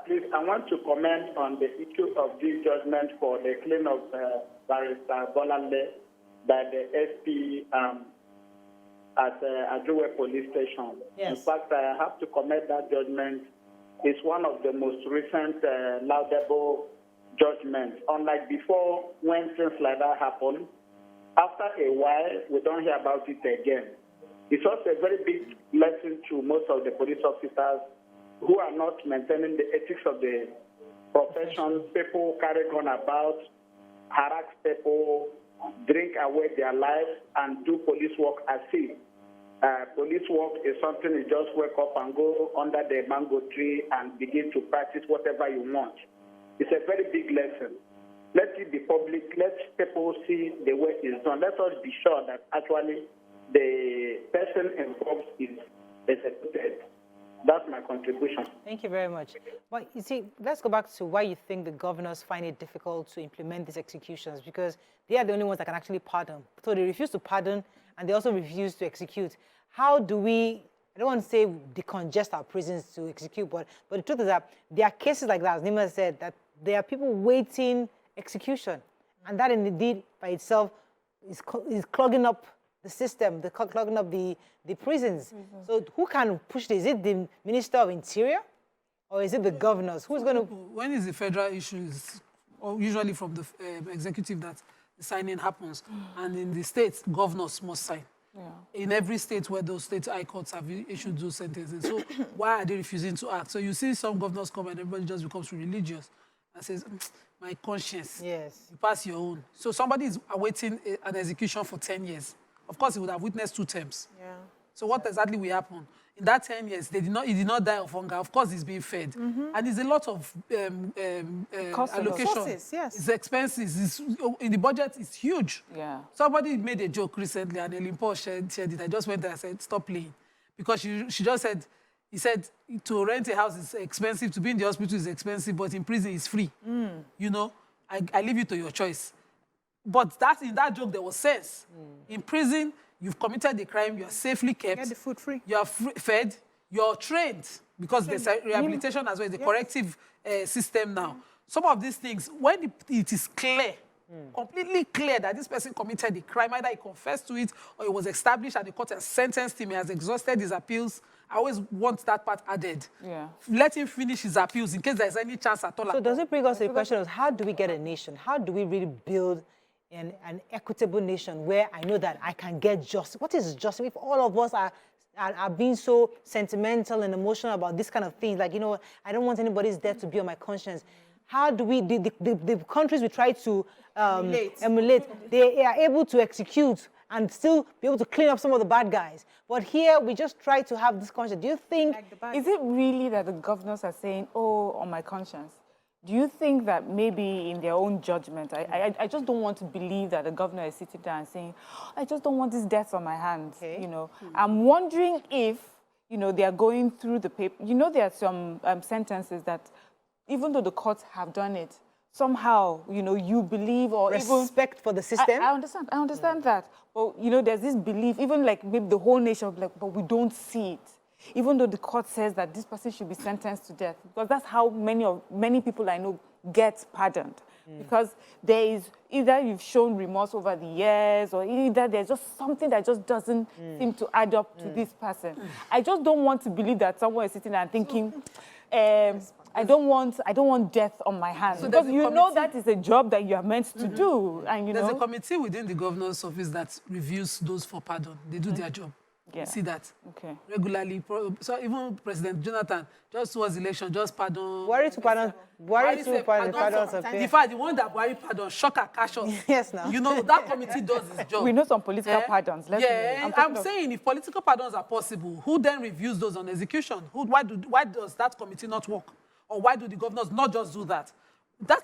Please, I want to comment on the issue of this judgment for the claim of Barrister Bolanle by the SP at Ajuwe Police Station. Yes. In fact, I have to comment that judgment. It's one of the most recent laudable judgments. Unlike before, when things like that happen, after a while, we don't hear about it again. It's also a very big lesson to most of the police officers who are not maintaining the ethics of the profession. People carry gun about, harass people, drink away their lives, and do police work as if police work is something you just wake up and go under the mango tree and begin to practice whatever you want. It's a very big lesson. Let it be public. Let people see the way it's done. Let us be sure that actually the person involved is executed. That's my contribution. Thank you very much. But you see, let's go back to why you think the governors find it difficult to implement these executions, because they are the only ones that can actually pardon. So they refuse to pardon, and they also refuse to execute. How do we, I don't want to say decongest our prisons to execute, but the truth is that there are cases like that, as Nima said, that there are people waiting execution. And that indeed by itself is clogging up the system, clogging up the prisons. So who can push this? Is it the Minister of Interior or is it the governors? Who's going to... When is the federal issues, or usually from the executive that the signing happens, and in the states, governors must sign. Yeah. In every state where those state high courts have issued those sentences. So why are they refusing to act? So you see some governors come and everybody just becomes religious and says, my conscience, yes, you pass your own. So somebody is awaiting an execution for 10 years. Of course, he would have witnessed 2 terms. Yeah. So what exactly will happen? In that 10 years, he did not die of hunger. Of course, he's being fed. And there's a lot of allocation. Yes. It's expenses. In the budget, it's huge. Yeah. Somebody made a joke recently, and Ellen Paul shared it. I just went there and said, stop playing. Because she just said, he said, to rent a house is expensive, to be in the hospital is expensive, but in prison it's free. You know, I leave it to your choice. But in that joke, there was sense. In prison, you've committed the crime, you're safely kept. Get the food free. You're fed, you're trained, because there's a rehabilitation as well, the corrective system now. Some of these things, when it is clear, completely clear that this person committed the crime, either he confessed to it or it was established and the court has sentenced him, he has exhausted his appeals, I always want that part added. Yeah. Let him finish his appeals in case there's any chance at all. So does it bring us to the question of how do we get a nation? How do we really build an equitable nation where I know that I can get justice? What is justice? If all of us are being so sentimental and emotional about this kind of thing, like, you know, I don't want anybody's death to be on my conscience. How do we, the countries we try to emulate, they are able to execute and still be able to clean up some of the bad guys. But here, we just try to have this conscience. Do you think... Is it really that the governors are saying, oh, on my conscience? Do you think that maybe in their own judgment, I just don't want to believe that the governor is sitting there and saying, I just don't want this death on my hands, you know? I'm wondering if, you know, they are going through the paper. You know, there are some sentences that, even though the courts have done it, somehow, you know, you believe or respect for the system. I understand that. But, you know, there's this belief, even like maybe the whole nation, like, but we don't see it. Even though the court says that this person should be sentenced to death, because that's how many people I know get pardoned. Because there is either you've shown remorse over the years, or either there's just something that just doesn't seem to add up to this person. I just don't want to believe that someone is sitting there and thinking, I don't want death on my hands. So because you know that is a job that you are meant to do. And there's a committee within the governor's office that reviews those for pardon. They do their job. Yeah. You see that regularly. So even President Jonathan, just towards election, just pardon. Worry to pardon. In fact, the one that worry pardon, shocker, cash us. Yes, now. You know, that committee does its job. We know some political pardons. I'm saying if political pardons are possible, who then reviews those on execution? Why does that committee not work? Or why do the governors not just do that?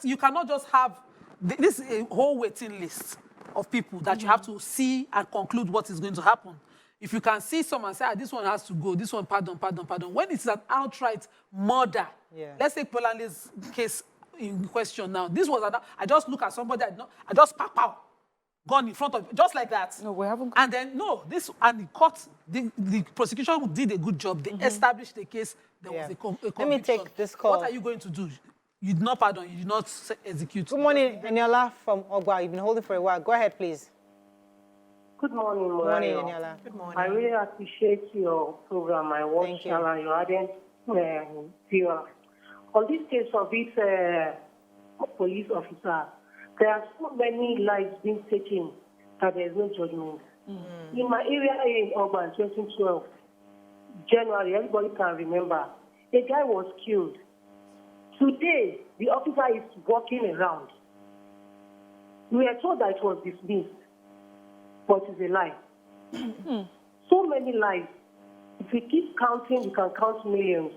You cannot just have this a whole waiting list of people that you have to see and conclude what is going to happen. If you can see someone and say, this one has to go, this one, pardon. When it's an outright murder, let's take Bolanle's case in question now. This was, I just look at somebody, I just pow, gone in front of, just like that. No, we haven't. And then, and the court, the prosecution did a good job. They established the case. There was a conviction. Let me take this call. What are you going to do? You did not pardon, you did not execute. Good morning, Eniola from Ogwa. You've been holding for a while. Go ahead, please. Good morning, Morayo. Good morning, Eniola. Good morning. I really appreciate your program. I watch and your audience viewer. On this case of this police officer, there are so many lives being taken that there is no judgment. In my area in Ogwa in 2012, January, everybody can remember, a guy was killed. Today, the officer is walking around. We are told that it was dismissed, but it's a lie. So many lives. If we keep counting, we can count millions.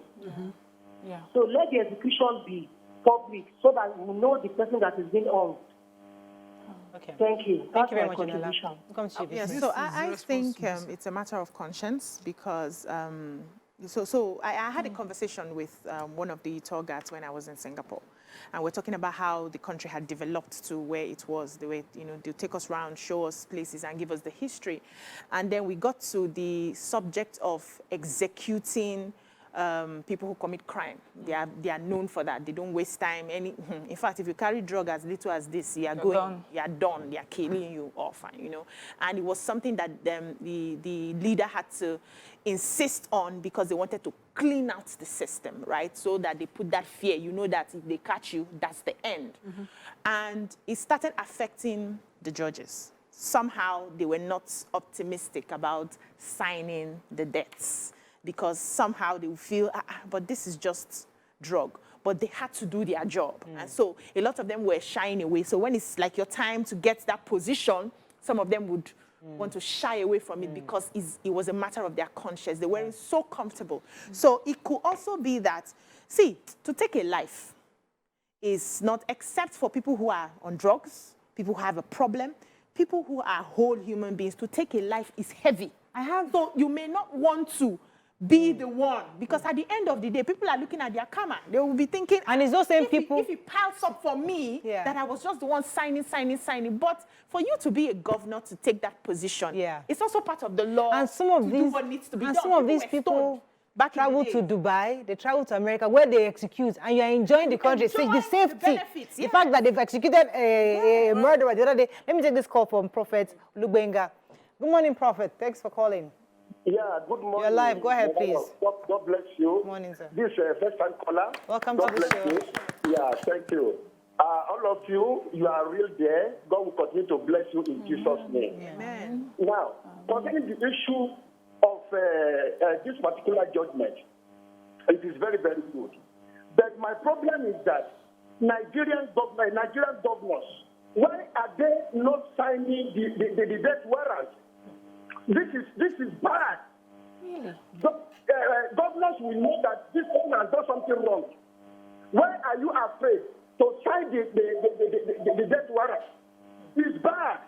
So let the execution be public so that we know the person that is being owned. Okay. Thank you. Thank you very much, Eniola. Yes, so I think it's a matter of conscience because So I had a conversation with one of the tour guides when I was in Singapore, and we're talking about how the country had developed to where it was, the way, they'll take us around, show us places and give us the history. And then we got to the subject of executing people who commit crime. They are known for that. They don't waste time. In fact, if you carry drug as little as this, you are done. They are killing you off, And it was something that the leader had to insist on because they wanted to clean out the system, right? So that they put that fear, that if they catch you, that's the end. And it started affecting the judges. Somehow they were not optimistic about signing the debts, because somehow they will feel, but this is just drug. But they had to do their job. And so a lot of them were shying away. So when it's like your time to get that position, some of them would want to shy away from it because it was a matter of their conscience. They weren't so comfortable. So it could also be that, see, to take a life is not, except for people who are on drugs, people who have a problem, people who are whole human beings, to take a life is heavy. So you may not want to be the one, because at the end of the day, people are looking at their karma. They will be thinking, and it's those same people. If it piles up for me, that I was just the one signing. But for you to be a governor, to take that position, it's also part of the law. And some of do what needs to be done. Some of these people travel to Dubai, they travel to America, where they execute, and you're enjoying the country. See, the safety, the fact that they've executed a murderer the other day. Let me take this call from Prophet Lugbenga. Good morning, Prophet. Thanks for calling. Yeah, good morning. You're live. Go ahead, please. God bless you. Good morning, sir. This first-time caller. Welcome to the show. You. Yeah, thank you. All of you, you are real there. God will continue to bless you in Jesus' name. Amen. Now, concerning the issue of this particular judgment, it is very, very good. But my problem is that Nigerian governors, why are they not signing the death warrant? This is bad. Really? Governors will know that this person has done something wrong. Why are you afraid to sign the death warrant? It's bad.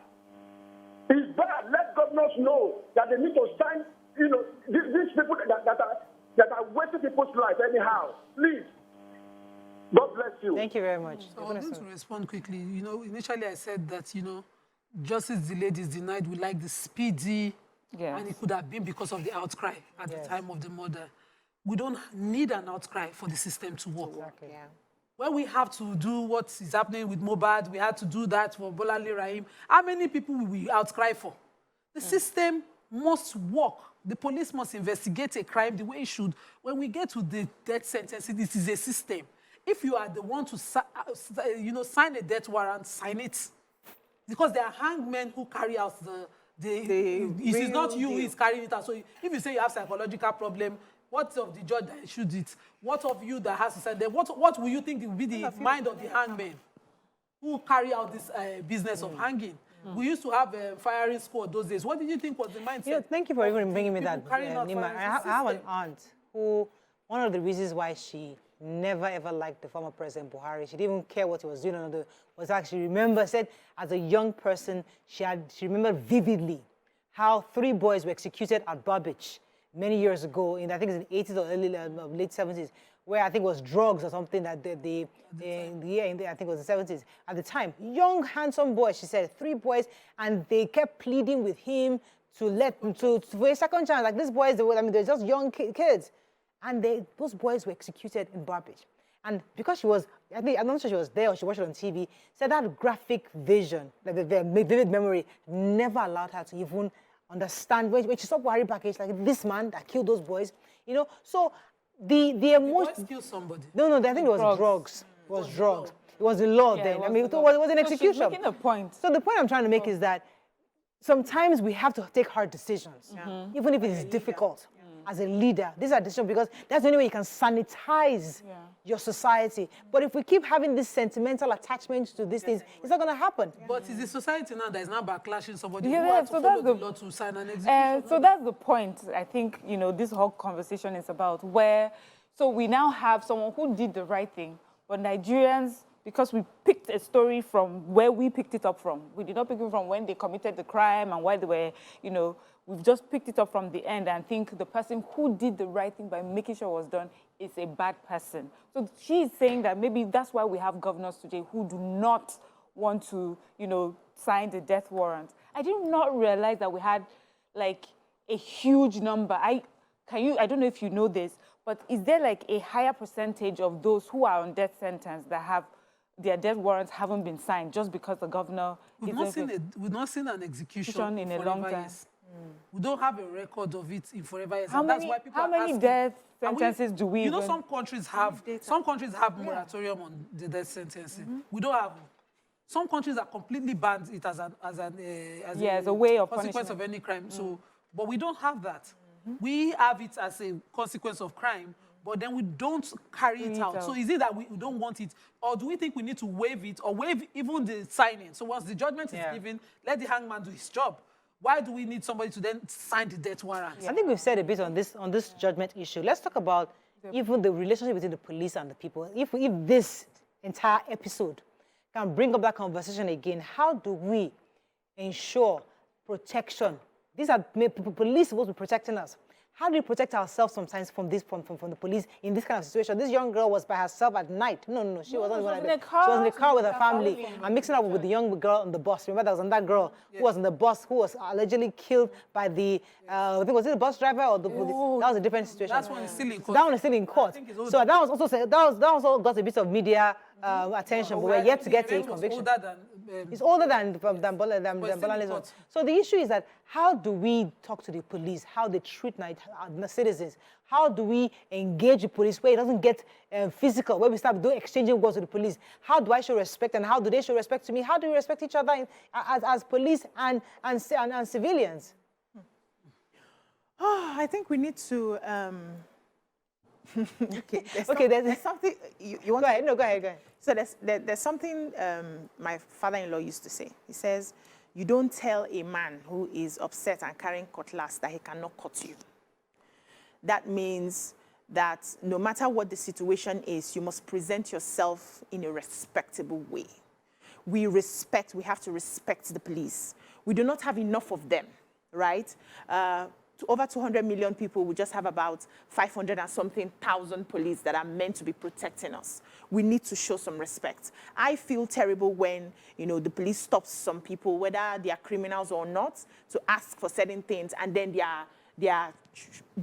It's bad. Let governors know that they need to sign. These people that are wasting people's lives anyhow. Please. God bless you. Thank you very much. So I'm going to respond quickly. Initially I said that, justice delayed is denied. We like the speedy, and it could have been because of the outcry at the time of the murder. We don't need an outcry for the system to work. Exactly. Yeah. When we have to do what is happening with Mobad, we had to do that for Bolanle, Raheem. How many people will we outcry for? The system must work. The police must investigate a crime the way it should. When we get to the death sentence, this is a system. If you are the one to sign a death warrant, sign it. Because there are hangmen who carry out it is not you who is carrying it out. So if you say you have psychological problem, what of the judge that issued it? What of you that has to sign them? What will you think will be the mind of the hangmen who carry out this business of hanging? We used to have a firing squad those days. What did you think was the mindset? Thank you for even bringing me that, Nima. I have an aunt who, one of the reasons why she never ever liked the former President Buhari, she didn't even care what he was doing, was actually said as a young person, she remembered vividly how 3 boys were executed at Burbage many years ago, I think it's in the 80s or late 70s, where I think it was drugs or something that I think it was the 70s. At the time, young, handsome boys, she said, 3 boys, and they kept pleading with him for a second chance. Like these boys, they're just young kids. And those boys were executed in Burbage. And because I'm not sure she was there or she watched it on TV, said that graphic vision, like the vivid memory, never allowed her to even understand. When she saw Buhari back, it's like, this man that killed those boys, So the emotion... The boys killed somebody. No, I think it was drugs. It was drugs. It was the law then. It was an execution. She's making a point. So the point I'm trying to make is that sometimes we have to take hard decisions, even if it is difficult. As a leader, these are decisions because that's the only way you can sanitize your society. But if we keep having this sentimental attachment to these things, it's not going to happen. But it's the society now that is now backlashing somebody who has to follow the law to sign an execution. So that's the point. I think, this whole conversation is about so we now have someone who did the right thing, but Nigerians, because we picked a story from where we picked it up from. We did not pick it from when they committed the crime and why they were, we've just picked it up from the end and think the person who did the right thing by making sure it was done is a bad person. So she's saying that maybe that's why we have governors today who do not want to, sign the death warrant. I did not realize that we had like a huge number. I don't know if you know this, but is there like a higher percentage of those who are on death sentence that have their death warrants haven't been signed just because the governor we've not seen an execution in a long time. We don't have a record of it in forever years. How many death sentences do we? Some countries have moratorium on the death sentencing. We don't have. Some countries are completely banned it as a way of consequence of any crime. So, but we don't have that. We have it as a consequence of crime, but then we don't carry it out. So is it that we don't want it, or do we think we need to waive it, or waive even the signing? So once the judgment is given, let the hangman do his job. Why do we need somebody to then sign the death warrant? I think we've said a bit on this judgment issue. Let's talk about even the relationship between the police and the people. If this entire episode can bring up that conversation again, how do we ensure protection? These are police supposed to be protecting us. How do we protect ourselves sometimes from the police in this kind of situation? This young girl was by herself at night. No, she wasn't. She was in the car with her family. I'm mixing up with the young girl on the bus. Remember, there was another girl who was on the bus who was allegedly killed by the, I think, was it the bus driver or the police? That was a different situation. That's one is still in court. That one is still in court. So that was also got a bit of media attention, but we're yet to get to a conviction. It's older than Bolanle's one. So the issue is that how do we talk to the police, how they treat the citizens? How do we engage the police where it doesn't get physical, where we start doing exchanging words with the police? How do I show respect and how do they show respect to me? How do we respect each other as police and civilians? I think we need to... there's something you want. Go ahead. No, go ahead. So there's something my father-in-law used to say. He says, "You don't tell a man who is upset and carrying cutlass that he cannot cut you." That means that no matter what the situation is, you must present yourself in a respectable way. We have to respect the police. We do not have enough of them, right? Over 200 million people, we just have about 500 and something thousand police that are meant to be protecting us. We need to show some respect. I feel terrible when, the police stops some people, whether they are criminals or not, to ask for certain things, and then they are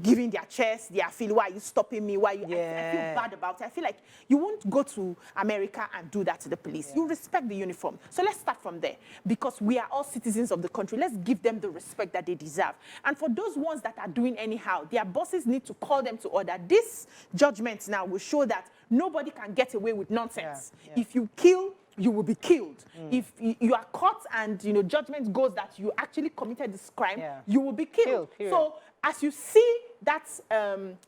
giving their chest, they are feeling, why are you stopping me? I feel bad about it. I feel like you won't go to America and do that to the police. You respect the uniform. So let's start from there. Because we are all citizens of the country. Let's give them the respect that they deserve. And for those ones that are doing anyhow, their bosses need to call them to order. This judgment now will show that nobody can get away with nonsense. If you kill, you will be killed. If you are caught and judgment goes that you actually committed this crime, you will be killed. So as you see that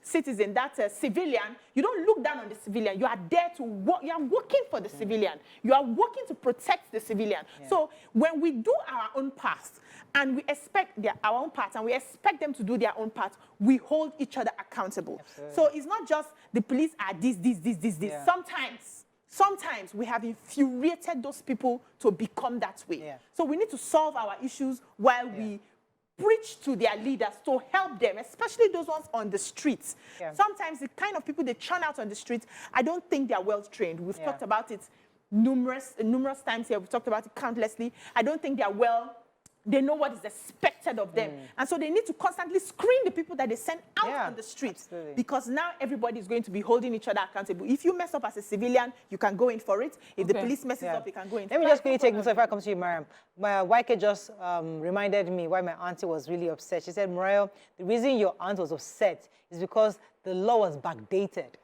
citizen, that civilian, you don't look down on the civilian. You are there to work. You are working for the civilian. You are working to protect the civilian. So when we do our own part and we expect our own part and we expect them to do their own part, we hold each other accountable. Absolutely. So it's not just the police are this. Sometimes we have infuriated those people to become that way. So we need to solve our issues while we preach to their leaders to help them, especially those ones on the streets. Sometimes the kind of people they churn out on the streets, I don't think they're well trained. We've talked about it numerous times here. We've talked about it countlessly. I don't think they know what is expected of them. And so they need to constantly screen the people that they send out on the streets. Because now everybody is going to be holding each other accountable. If you mess up as a civilian, you can go in for it. If the police messes up, you can go in for it. Let me just quickly take this before I come to you, Mariam. My wife just reminded me why my auntie was really upset. She said, Morayo, the reason your aunt was upset is because the law was backdated.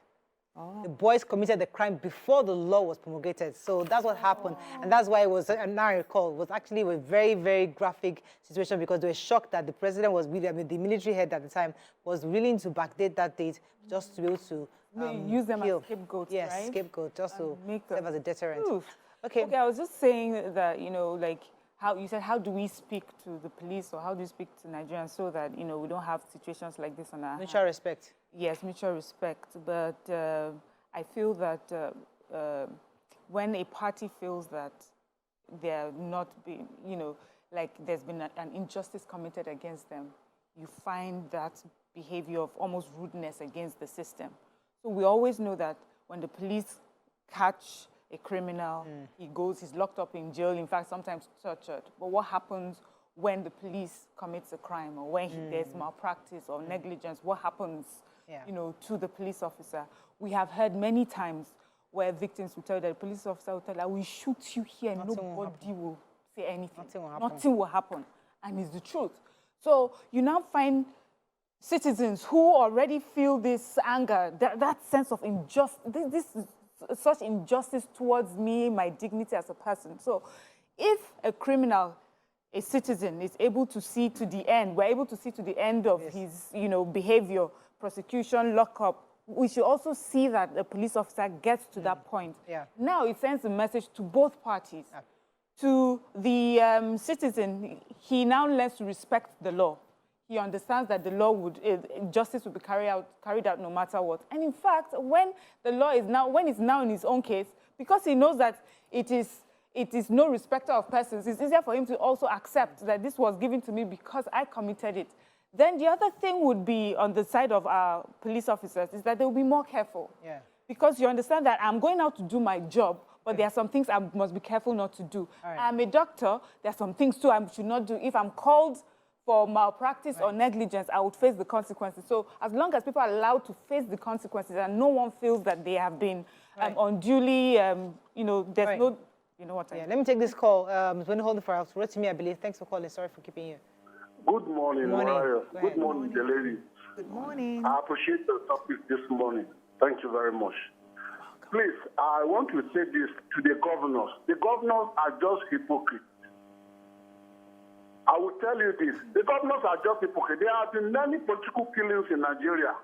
The boys committed the crime before the law was promulgated. So that's what happened. And that's why it was, and now I recall, it was actually a very, very graphic situation because they were shocked that the president was really, the military head at the time was willing to backdate that date just to be able to use them as scapegoats, yes, right? scapegoat, just to serve as a deterrent. Okay, I was just saying that, like, how you said, how do we speak to the police or how do we speak to Nigerians so that, we don't have situations like this on our mutual respect. Yes, mutual respect. But I feel that when a party feels that they're not being, like there's been an injustice committed against them, you find that behavior of almost rudeness against the system. So we always know that when the police catch a criminal, he's locked up in jail, in fact, sometimes tortured. But what happens when the police commits a crime or when there's malpractice or negligence? What happens, to the police officer? We have heard many times where victims will tell that the police officer will tell, I will shoot you here, nobody will say anything. Nothing will happen. And it's the truth. So you now find citizens who already feel this anger, that sense of injustice, this is such injustice towards me, my dignity as a person. So if a criminal, a citizen, is able to see to the end, we're able to see to the end of his, behavior, prosecution, lockup, we should also see that the police officer gets to that point. Now it sends a message to both parties. To the citizen, he now learns to respect the law. He understands that the law justice will be carried out no matter what. And in fact, when it's now in his own case, because he knows that it is no respecter of persons, it's easier for him to also accept that this was given to me because I committed it. Then the other thing would be on the side of our police officers is that they will be more careful. Because you understand that I'm going out to do my job, but there are some things I must be careful not to do. I'm a doctor, there are some things too I should not do. If I'm called for malpractice or negligence, I would face the consequences. So as long as people are allowed to face the consequences and no one feels that they have been unduly, there's no, what I mean. Let me take this call. When holding for us, Rotimi, I believe. Thanks for calling. Sorry for keeping you. Good morning, Morayo. Good morning, the lady. Good morning. I appreciate the topic this morning. Thank you very much. Please, I want to say this to the governors. The governors are just hypocrites. I will tell you this. The governors are just hypocrites. There have been many political killings in Nigeria.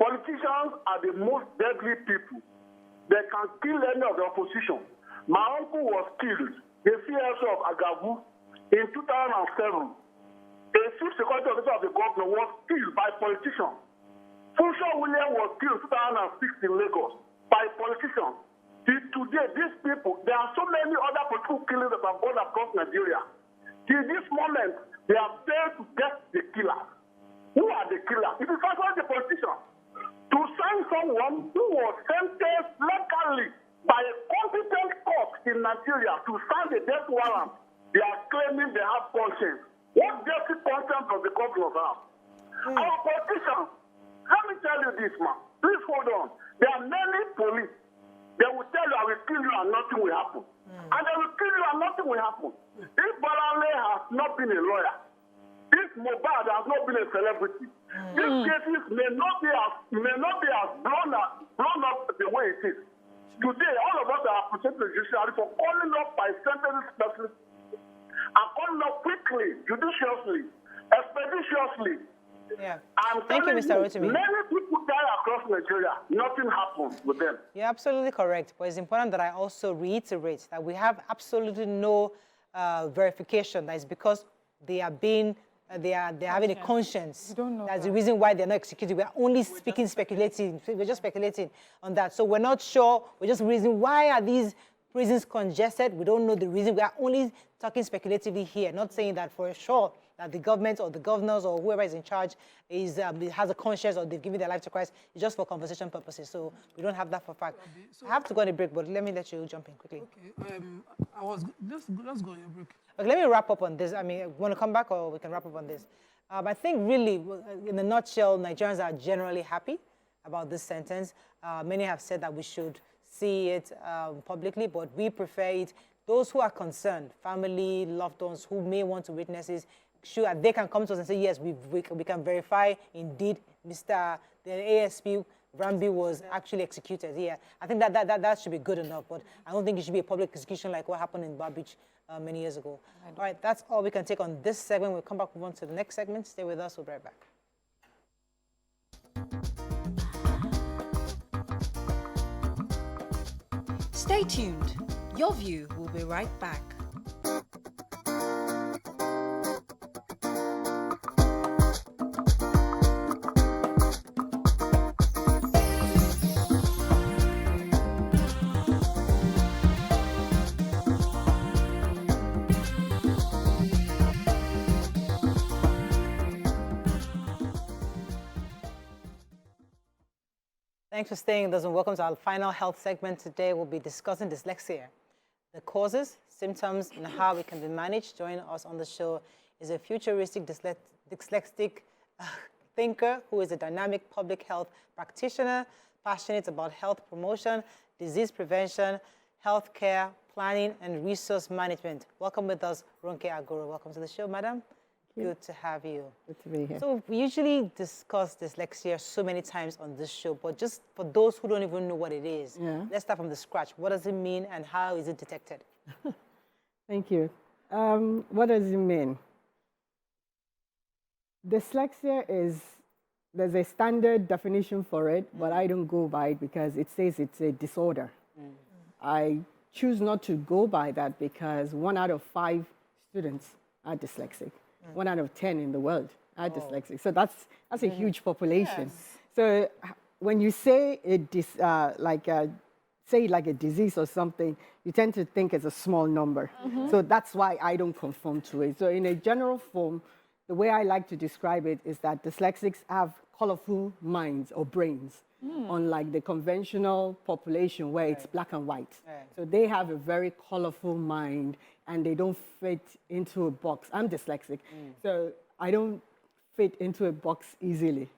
Politicians are the most deadly people. They can kill any of the opposition. My uncle was killed, the CSO of Agavu, in 2007. A chief security officer of the governor was killed by politicians. Funsho William was killed in 2006 in Lagos by politicians. Today, these people, there are so many other political killings that have gone across Nigeria. Till this moment, they have failed to get the killers. Who are the killers? It is actually the politicians. To send someone who was sentenced locally by a competent court in Nigeria to sign the death warrant, they are claiming they have conscience. What dirty conscience does the governor have? Our politicians, let me tell you this, man. Please hold on. There are many police. They will tell you, I will kill you and nothing will happen. And they will kill you and nothing will happen. If Bolanle has not been a lawyer, if Mohbad has not been a celebrity, these cases may not be as blown up the way it is. Today, all of us are appreciating the judiciary for calling up by sentencing specialists and calling up quickly, judiciously, expeditiously. Thank you, Mr. Rotimi. Many people die across Nigeria. Nothing happens with them. You're absolutely correct. But it's important that I also reiterate that we have absolutely no verification. That is because they are having a conscience. That's the reason why they're not executed. We're only speculating. We're just speculating on that. So we're not sure. We're just reasoning why are these prisons congested. We don't know the reason. We are only talking speculatively here, not saying that for sure that the government or the governors or whoever is in charge has a conscience or they've given their life to Christ. It's just for conversation purposes. So we don't have that for fact. I have to go on a break, but let me let you jump in quickly. Okay. Let's go on your break. Okay, let me wrap up on this. I mean, want to come back or we can wrap up on this? I think really, in a nutshell, Nigerians are generally happy about this sentence. Many have said that we should see it publicly, but we prefer it. Those who are concerned, family, loved ones who may want to witness this, sure, they can come to us and say, yes, we can verify, indeed, the ASP, Rambi was actually executed here. I think that should be good enough, but I don't think it should be a public execution like what happened in Bar Beach many years ago. All right, that's all we can take on this segment. We'll come back, move on to the next segment. Stay with us, we'll be right back. Stay tuned. Your View will be right back. Thanks for staying with us and welcome to our final health segment. Today we'll be discussing dyslexia, the causes, symptoms, and how it can be managed. Joining us on the show is a futuristic dyslexic thinker who is a dynamic public health practitioner, passionate about health promotion, disease prevention, healthcare, planning, and resource management. Welcome with us, Ronke Agoro. Welcome to the show, madam. Good to have you. Good to be here. So we usually discuss dyslexia so many times on this show, but just for those who don't even know what it is, let's start from the scratch. What does it mean and how is it detected? Thank you. What does it mean? Dyslexia is, there's a standard definition for it, but I don't go by it because it says it's a disorder. I choose not to go by that because 1 out of 5 students are dyslexic. 1 out of 10 in the world are dyslexic. So that's a huge population. Yes. So when you say like a disease or something, you tend to think it's a small number. So that's why I don't conform to it. So in a general form, the way I like to describe it is that dyslexics have colorful minds or brains, unlike the conventional population where it's black and white. So they have a very colorful mind and they don't fit into a box. I'm dyslexic, so I don't fit into a box easily.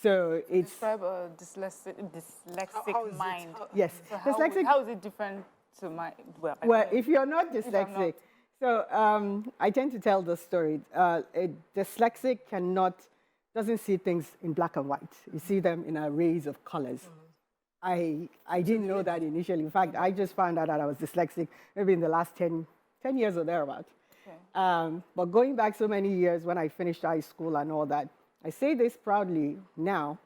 So it's... Describe a dyslexic mind. Yes. So Dyslexic, how is it different to my... Well, if you're not dyslexic, so I tend to tell the story. A dyslexic doesn't see things in black and white. You see them in arrays of colors. I didn't know that initially. In fact, I just found out that I was dyslexic maybe in the last 10 years or thereabout. Okay. But going back so many years when I finished high school and all that, I say this proudly now,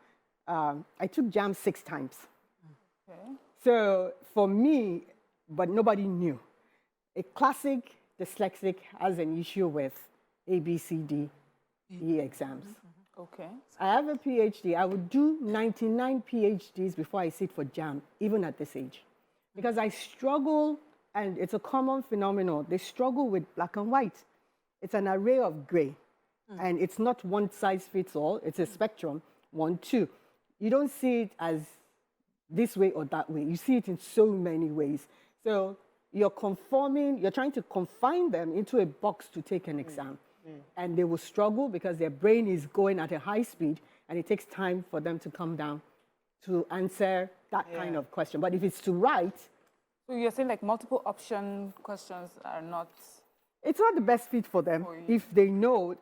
I took JAM 6 times. Okay. So for me, but nobody knew. A classic dyslexic has an issue with A, B, C, D, E exams. Okay. I have a PhD. I would do 99 PhDs before I sit for JAM, even at this age. Because I struggle, and it's a common phenomenon, they struggle with black and white. It's an array of gray. And it's not one size fits all. It's a spectrum, 1, 2. You don't see it as this way or that way. You see it in so many ways. So you're trying to confine them into a box to take an exam. And they will struggle because their brain is going at a high speed and it takes time for them to come down to answer that kind of question. But if it's to write... So you're saying like multiple option questions are not... It's not the best fit for them. If they know,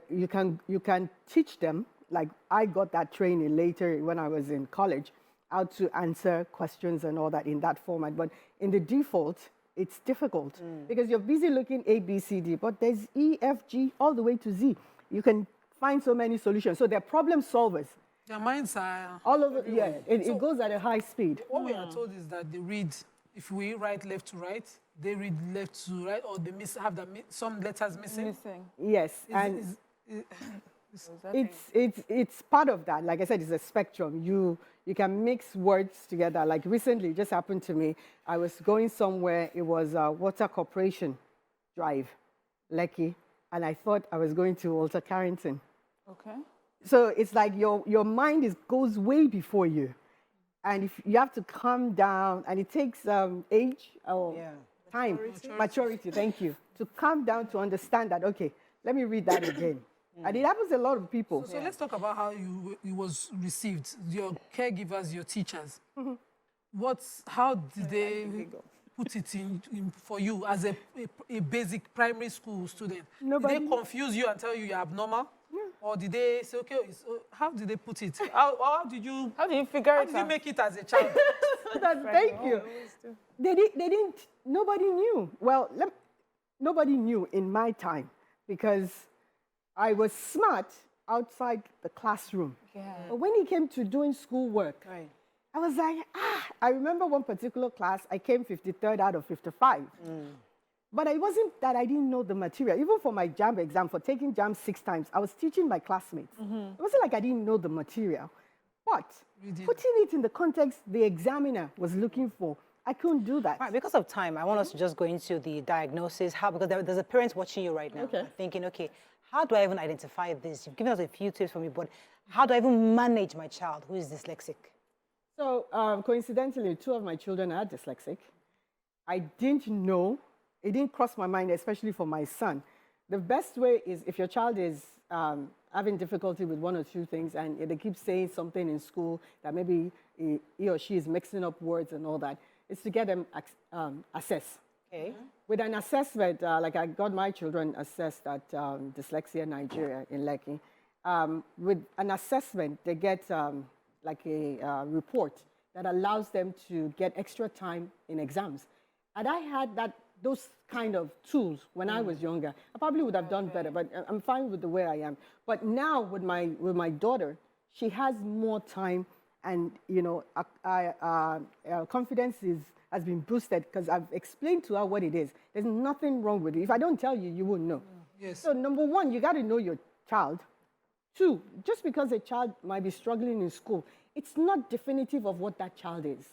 you can teach them, like I got that training later when I was in college, how to answer questions and all that in that format. But in the default, it's difficult because you're busy looking A, B, C, D, but there's E, F, G, all the way to Z. You can find so many solutions. So they're problem solvers. Their minds are... All over, it goes at a high speed. What we are told is that they read, if we write left to right, they read left to right, or they have some letters missing. Yes, it's part of that. Like I said, it's a spectrum. You can mix words together. Like recently, it just happened to me. I was going somewhere. It was a Water Corporation Drive, Lekki, and I thought I was going to Walter Carrington. Okay. So it's like your mind goes way before you, and if you have to calm down, and it takes age or time, maturity. Thank you, to calm down to understand that. Okay, let me read that again. And it happens to a lot of people. So let's talk about how you was received. Your caregivers, your teachers. How did they put it in for you as a basic primary school student? Did they confuse you and tell you you're abnormal? Or did they say, okay, how did they put it? How did you figure it out? How did you make it as a child? Thank you. They didn't, nobody knew. Well, nobody knew in my time because I was smart outside the classroom. But when it came to doing schoolwork, I was like, I remember one particular class, I came 53rd out of 55. But it wasn't that I didn't know the material. Even for my JAM exam, for taking JAM 6 times, I was teaching my classmates. It wasn't like I didn't know the material. But putting it in the context the examiner was looking for, I couldn't do that. Right, because of time, I want us to just go into the diagnosis. Because there's a parent watching you right now thinking, okay, how do I even identify this? You've given us a few tips for me, but how do I even manage my child who is dyslexic? So coincidentally, 2 of my children are dyslexic. I didn't know, it didn't cross my mind, especially for my son. The best way is if your child is having difficulty with 1 or 2 things and they keep saying something in school that maybe he or she is mixing up words and all that, is to get them assessed. Okay. With an assessment, like I got my children assessed at Dyslexia Nigeria in Lekki. With an assessment, they get like a report that allows them to get extra time in exams. And I had those kind of tools when I was younger. I probably would have done better, but I'm fine with the way I am. But now with my daughter, she has more time, and you know, confidence has been boosted because I've explained to her what it is. There's nothing wrong with it. If I don't tell you, you won't know. Yes. So number 1, you got to know your child. 2, just because a child might be struggling in school, it's not definitive of what that child is.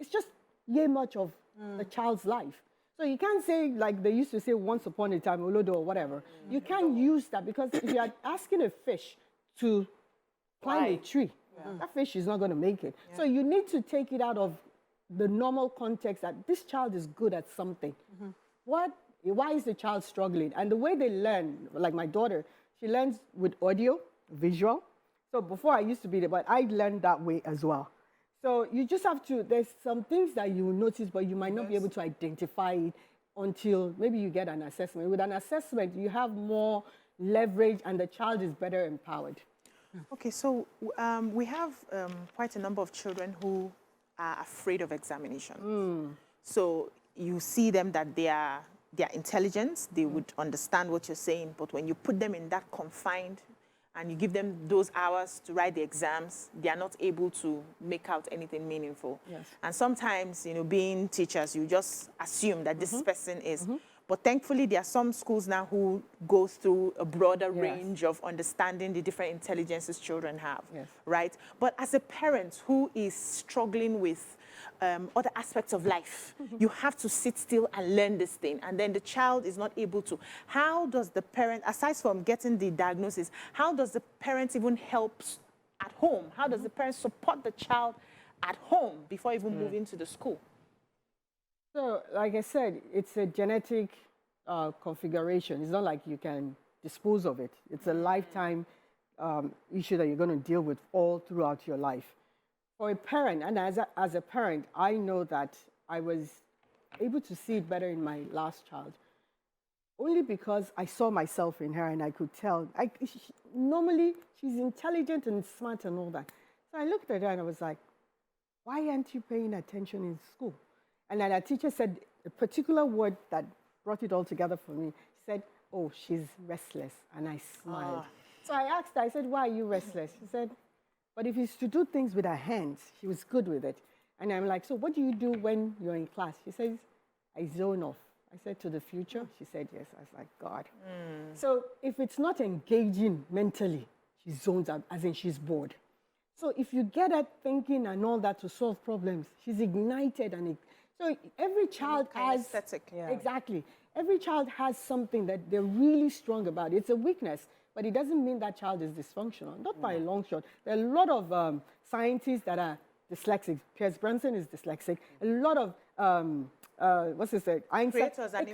It's just yay much of the child's life. So you can't say, like they used to say once upon a time, Olodo or whatever. You can't use that because if you are asking a fish to climb a tree, that fish is not going to make it. So you need to take it out of the normal context that this child is good at something. Why is the child struggling? And the way they learn, like my daughter, she learns with audio, visual. So before I used to be there, but I learned that way as well. So you just have to, there's some things that you will notice, but you might not be able to identify it until maybe you get an assessment. With an assessment, you have more leverage and the child is better empowered. Okay, so we have quite a number of children who are afraid of examination. So you see them that they are intelligent, they would understand what you're saying, but when you put them in that confined and you give them those hours to write the exams, they are not able to make out anything meaningful. Yes. And sometimes, you know, being teachers, you just assume that this person is. But thankfully, there are some schools now who go through a broader range of understanding the different intelligences children have, right? But as a parent who is struggling with other aspects of life, you have to sit still and learn this thing, and then the child is not able to. How does the parent, aside from getting the diagnosis, how does the parent even help at home? How does the parent support the child at home before even moving to the school? So, like I said, it's a genetic configuration. It's not like you can dispose of it. It's a lifetime issue that you're going to deal with all throughout your life. For a parent, and as a parent, I know that I was able to see it better in my last child, only because I saw myself in her and I could tell. Normally, she's intelligent and smart and all that. So I looked at her and I was like, why aren't you paying attention in school? And then our teacher said a particular word that brought it all together for me. She said, oh, she's restless. And I smiled. So I asked her, I said, why are you restless? She said, but if it's to do things with her hands, she was good with it. And I'm like, so what do you do when you're in class? She says, I zone off. I said, to the future? She said, yes. I was like, God. So if it's not engaging mentally, she zones out, as in she's bored. So if you get her thinking and all that to solve problems, she's ignited. So every child has... Exactly. Every child has something that they're really strong about. It's a weakness, but it doesn't mean that child is dysfunctional. Not by a long shot. There are a lot of scientists that are dyslexic. Pierce Brunson is dyslexic. A lot of, what's his name? Creators and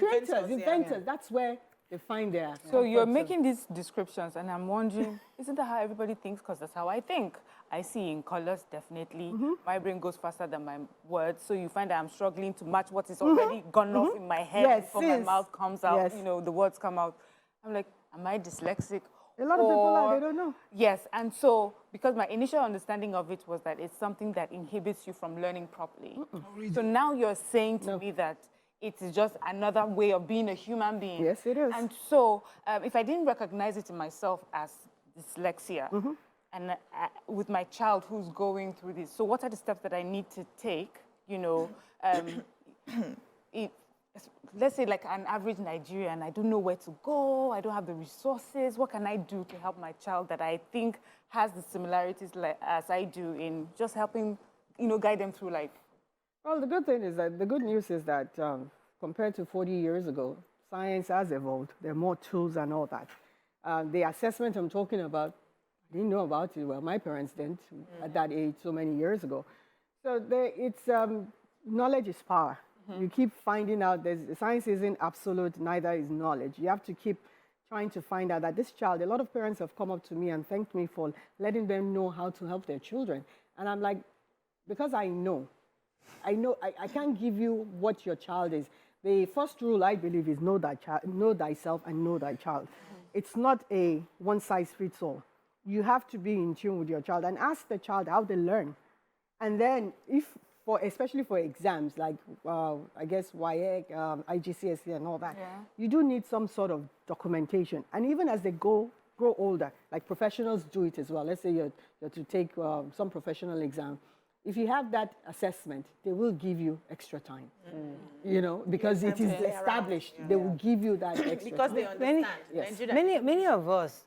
inventors. That's where they find their... So you're making these descriptions, and I'm wondering, isn't that how everybody thinks? Because that's how I think. I see in colors, definitely. My brain goes faster than my words, so you find that I'm struggling to match what is already gone off in my head before my mouth comes out, you know, the words come out. I'm like, am I dyslexic? A lot of people are, they don't know. Yes, and so, because my initial understanding of it was that it's something that inhibits you from learning properly. So now you're saying to me that it is just another way of being a human being. Yes, it is. And so, if I didn't recognize it in myself as dyslexia, and with my child who's going through this, so what are the steps that I need to take, you know, let's say like an average Nigerian, I don't know where to go, I don't have the resources, what can I do to help my child that I think has the similarities as I do in just helping, you know, guide them through life? Well, the good thing is that, the good news is that compared to 40 years ago, science has evolved. There are more tools and all that. The assessment I'm talking about didn't know about it. Well, my parents didn't at that age so many years ago. So knowledge is power. You keep finding out, science isn't absolute, neither is knowledge. You have to keep trying to find out that this child, a lot of parents have come up to me and thanked me for letting them know how to help their children. And I'm like, because I I can't give you what your child is. The first rule, I believe, is know thyself and know thy child. It's not a one-size-fits-all. You have to be in tune with your child and ask the child how they learn. And then, especially for exams, like, I guess, YEC, IGCSE and all that, you do need some sort of documentation. And even as they grow older, like professionals do it as well. Let's say you're to take some professional exam. If you have that assessment, they will give you extra time, because it is established. They will give you that extra because time. they understand. Many of us,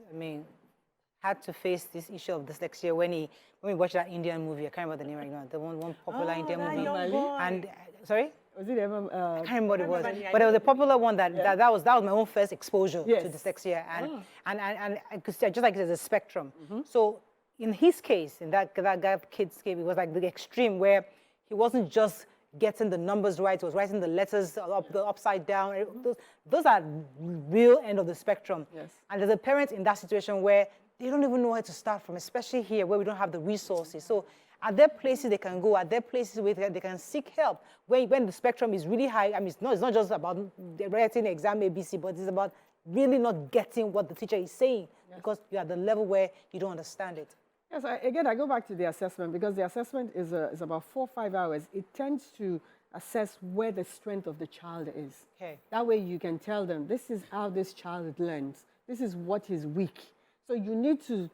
had to face this issue of dyslexia when we watched that Indian movie. I can't remember the name right now. The one popular Indian movie. And sorry. Was it ever? I can't remember what it was, but it was a popular one that was my own first exposure to dyslexia, and I could say just like there's a spectrum. So in his case, in that kid's case, it was like the extreme where he wasn't just getting the numbers right, he was writing the letters the upside down. Those are real end of the spectrum. Yes. And there's a parent in that situation where they don't even know where to start from, especially here where we don't have the resources. So are there places they can go? Are there places where they can seek help? When the spectrum is really high, it's not just about writing exam ABC, but it's about really not getting what the teacher is saying because you're at the level where you don't understand it. Yes, I go back to the assessment because the assessment is about 4 or 5 hours. It tends to assess where the strength of the child is. Okay. That way you can tell them, this is how this child learns. This is what is weak. So you need to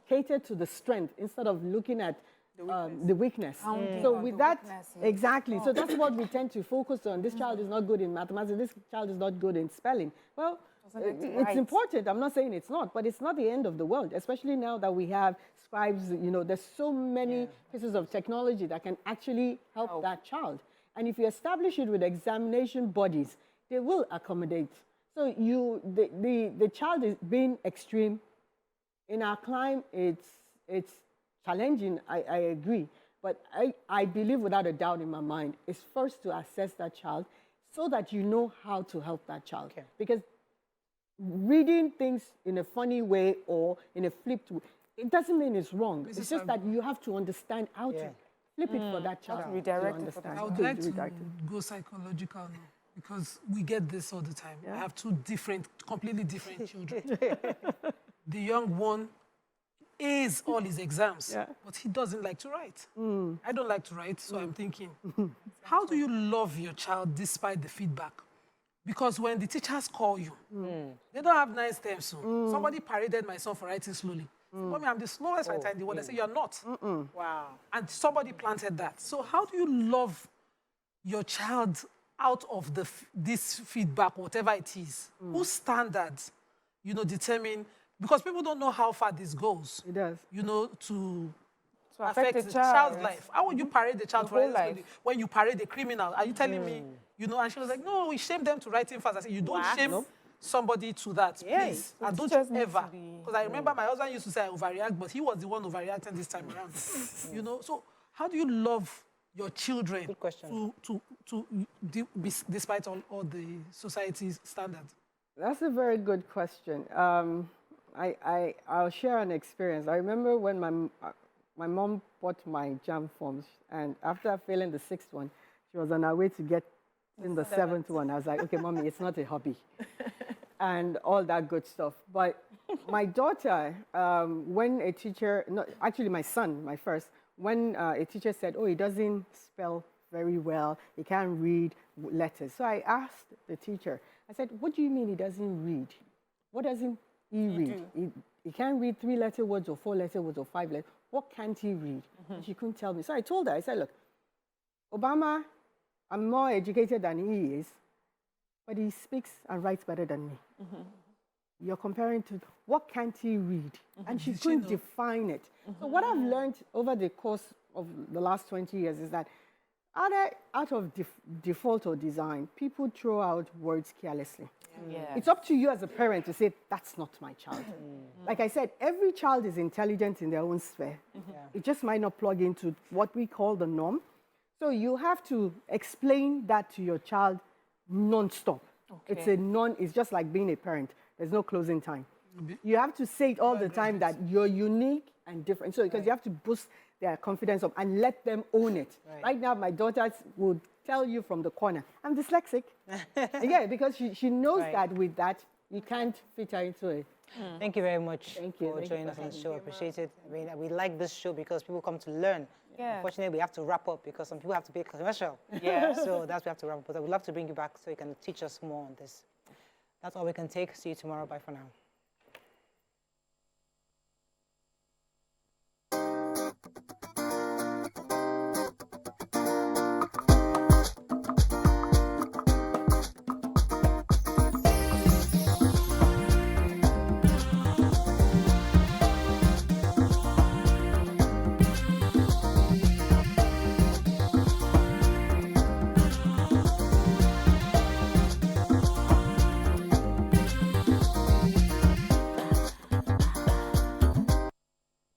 cater to the strength instead of looking at the weakness. So with that, exactly. So that's what we tend to focus on. This child is not good in mathematics. This child is not good in spelling. Well, it's important. I'm not saying it's not, but it's not the end of the world, especially now that we have scribes. There's so many pieces of technology that can actually help that child. And if you establish it with examination bodies, they will accommodate. So the child is being extreme. In our climate, it's challenging, I agree. But I believe without a doubt in my mind, it's first to assess that child so that you know how to help that child. Okay. Because reading things in a funny way or in a flipped way, it doesn't mean it's wrong. It's just that you have to understand how to flip it for that child. Redirect it for that child. I would like to go psychological now because we get this all the time. I have two completely different children. The young one A's all his exams, but he doesn't like to write. I don't like to write, so I'm thinking, how do you love your child despite the feedback? Because when the teachers call you, they don't have nice terms. So somebody paraded my son for writing slowly. Mommy, I'm the slowest writer in the world. I say, you're not. Wow. And somebody planted that. So how do you love your child out of this feedback, whatever it is? Whose standards, determine? Because people don't know how far this goes. It does. To affect the child's life. How would you parade the child for life when you parade a criminal? Are you telling me, And she was like, no, we shame them to writing fast. I said, you don't shame somebody to that, please. And don't you ever. Because I remember my husband used to say I overreact, but he was the one overreacting this time around. So how do you love your children despite all the society's standards? That's a very good question. I'll share an experience. I remember when my mom bought my JAM forms, and after failing the 6th one, she was on her way to get in the 7th one. I was like, okay, Mommy, it's not a hobby. And all that good stuff. But my daughter, when a teacher, actually my son, my first, when a teacher said, oh, he doesn't spell very well, he can't read letters. So I asked the teacher, I said, what do you mean he doesn't read? What doesn't he read? He can't read 3-letter words or 4-letter words or 5-letter. What can't he read? And she couldn't tell me. So I told her, I said, look, Obama, I'm more educated than he is, but he speaks and writes better than me. You're comparing to, what can't he read? And she couldn't define it. So what I've learned over the course of the last 20 years is that out of default or design, people throw out words carelessly. Yeah. It's up to you as a parent to say, that's not my child. Like I said, every child is intelligent in their own sphere. It just might not plug into what we call the norm. So you have to explain that to your child non-stop. Okay. It's just like being a parent. There's no closing time. You have to say it all the time that you're unique and different. So because you have to boost their confidence up and let them own it. Right now, my daughters would tell you from the corner, I'm dyslexic. Yeah, because she knows that with that, you can't fit her into it. Thank you very much for Thank joining us on the show. Appreciate it. I mean, we like this show because people come to learn. Yeah. Unfortunately, we have to wrap up because some people have to be commercial. Yeah. So that's we have to wrap up. But I would love to bring you back so you can teach us more on this. That's all we can take. See you tomorrow. Bye for now.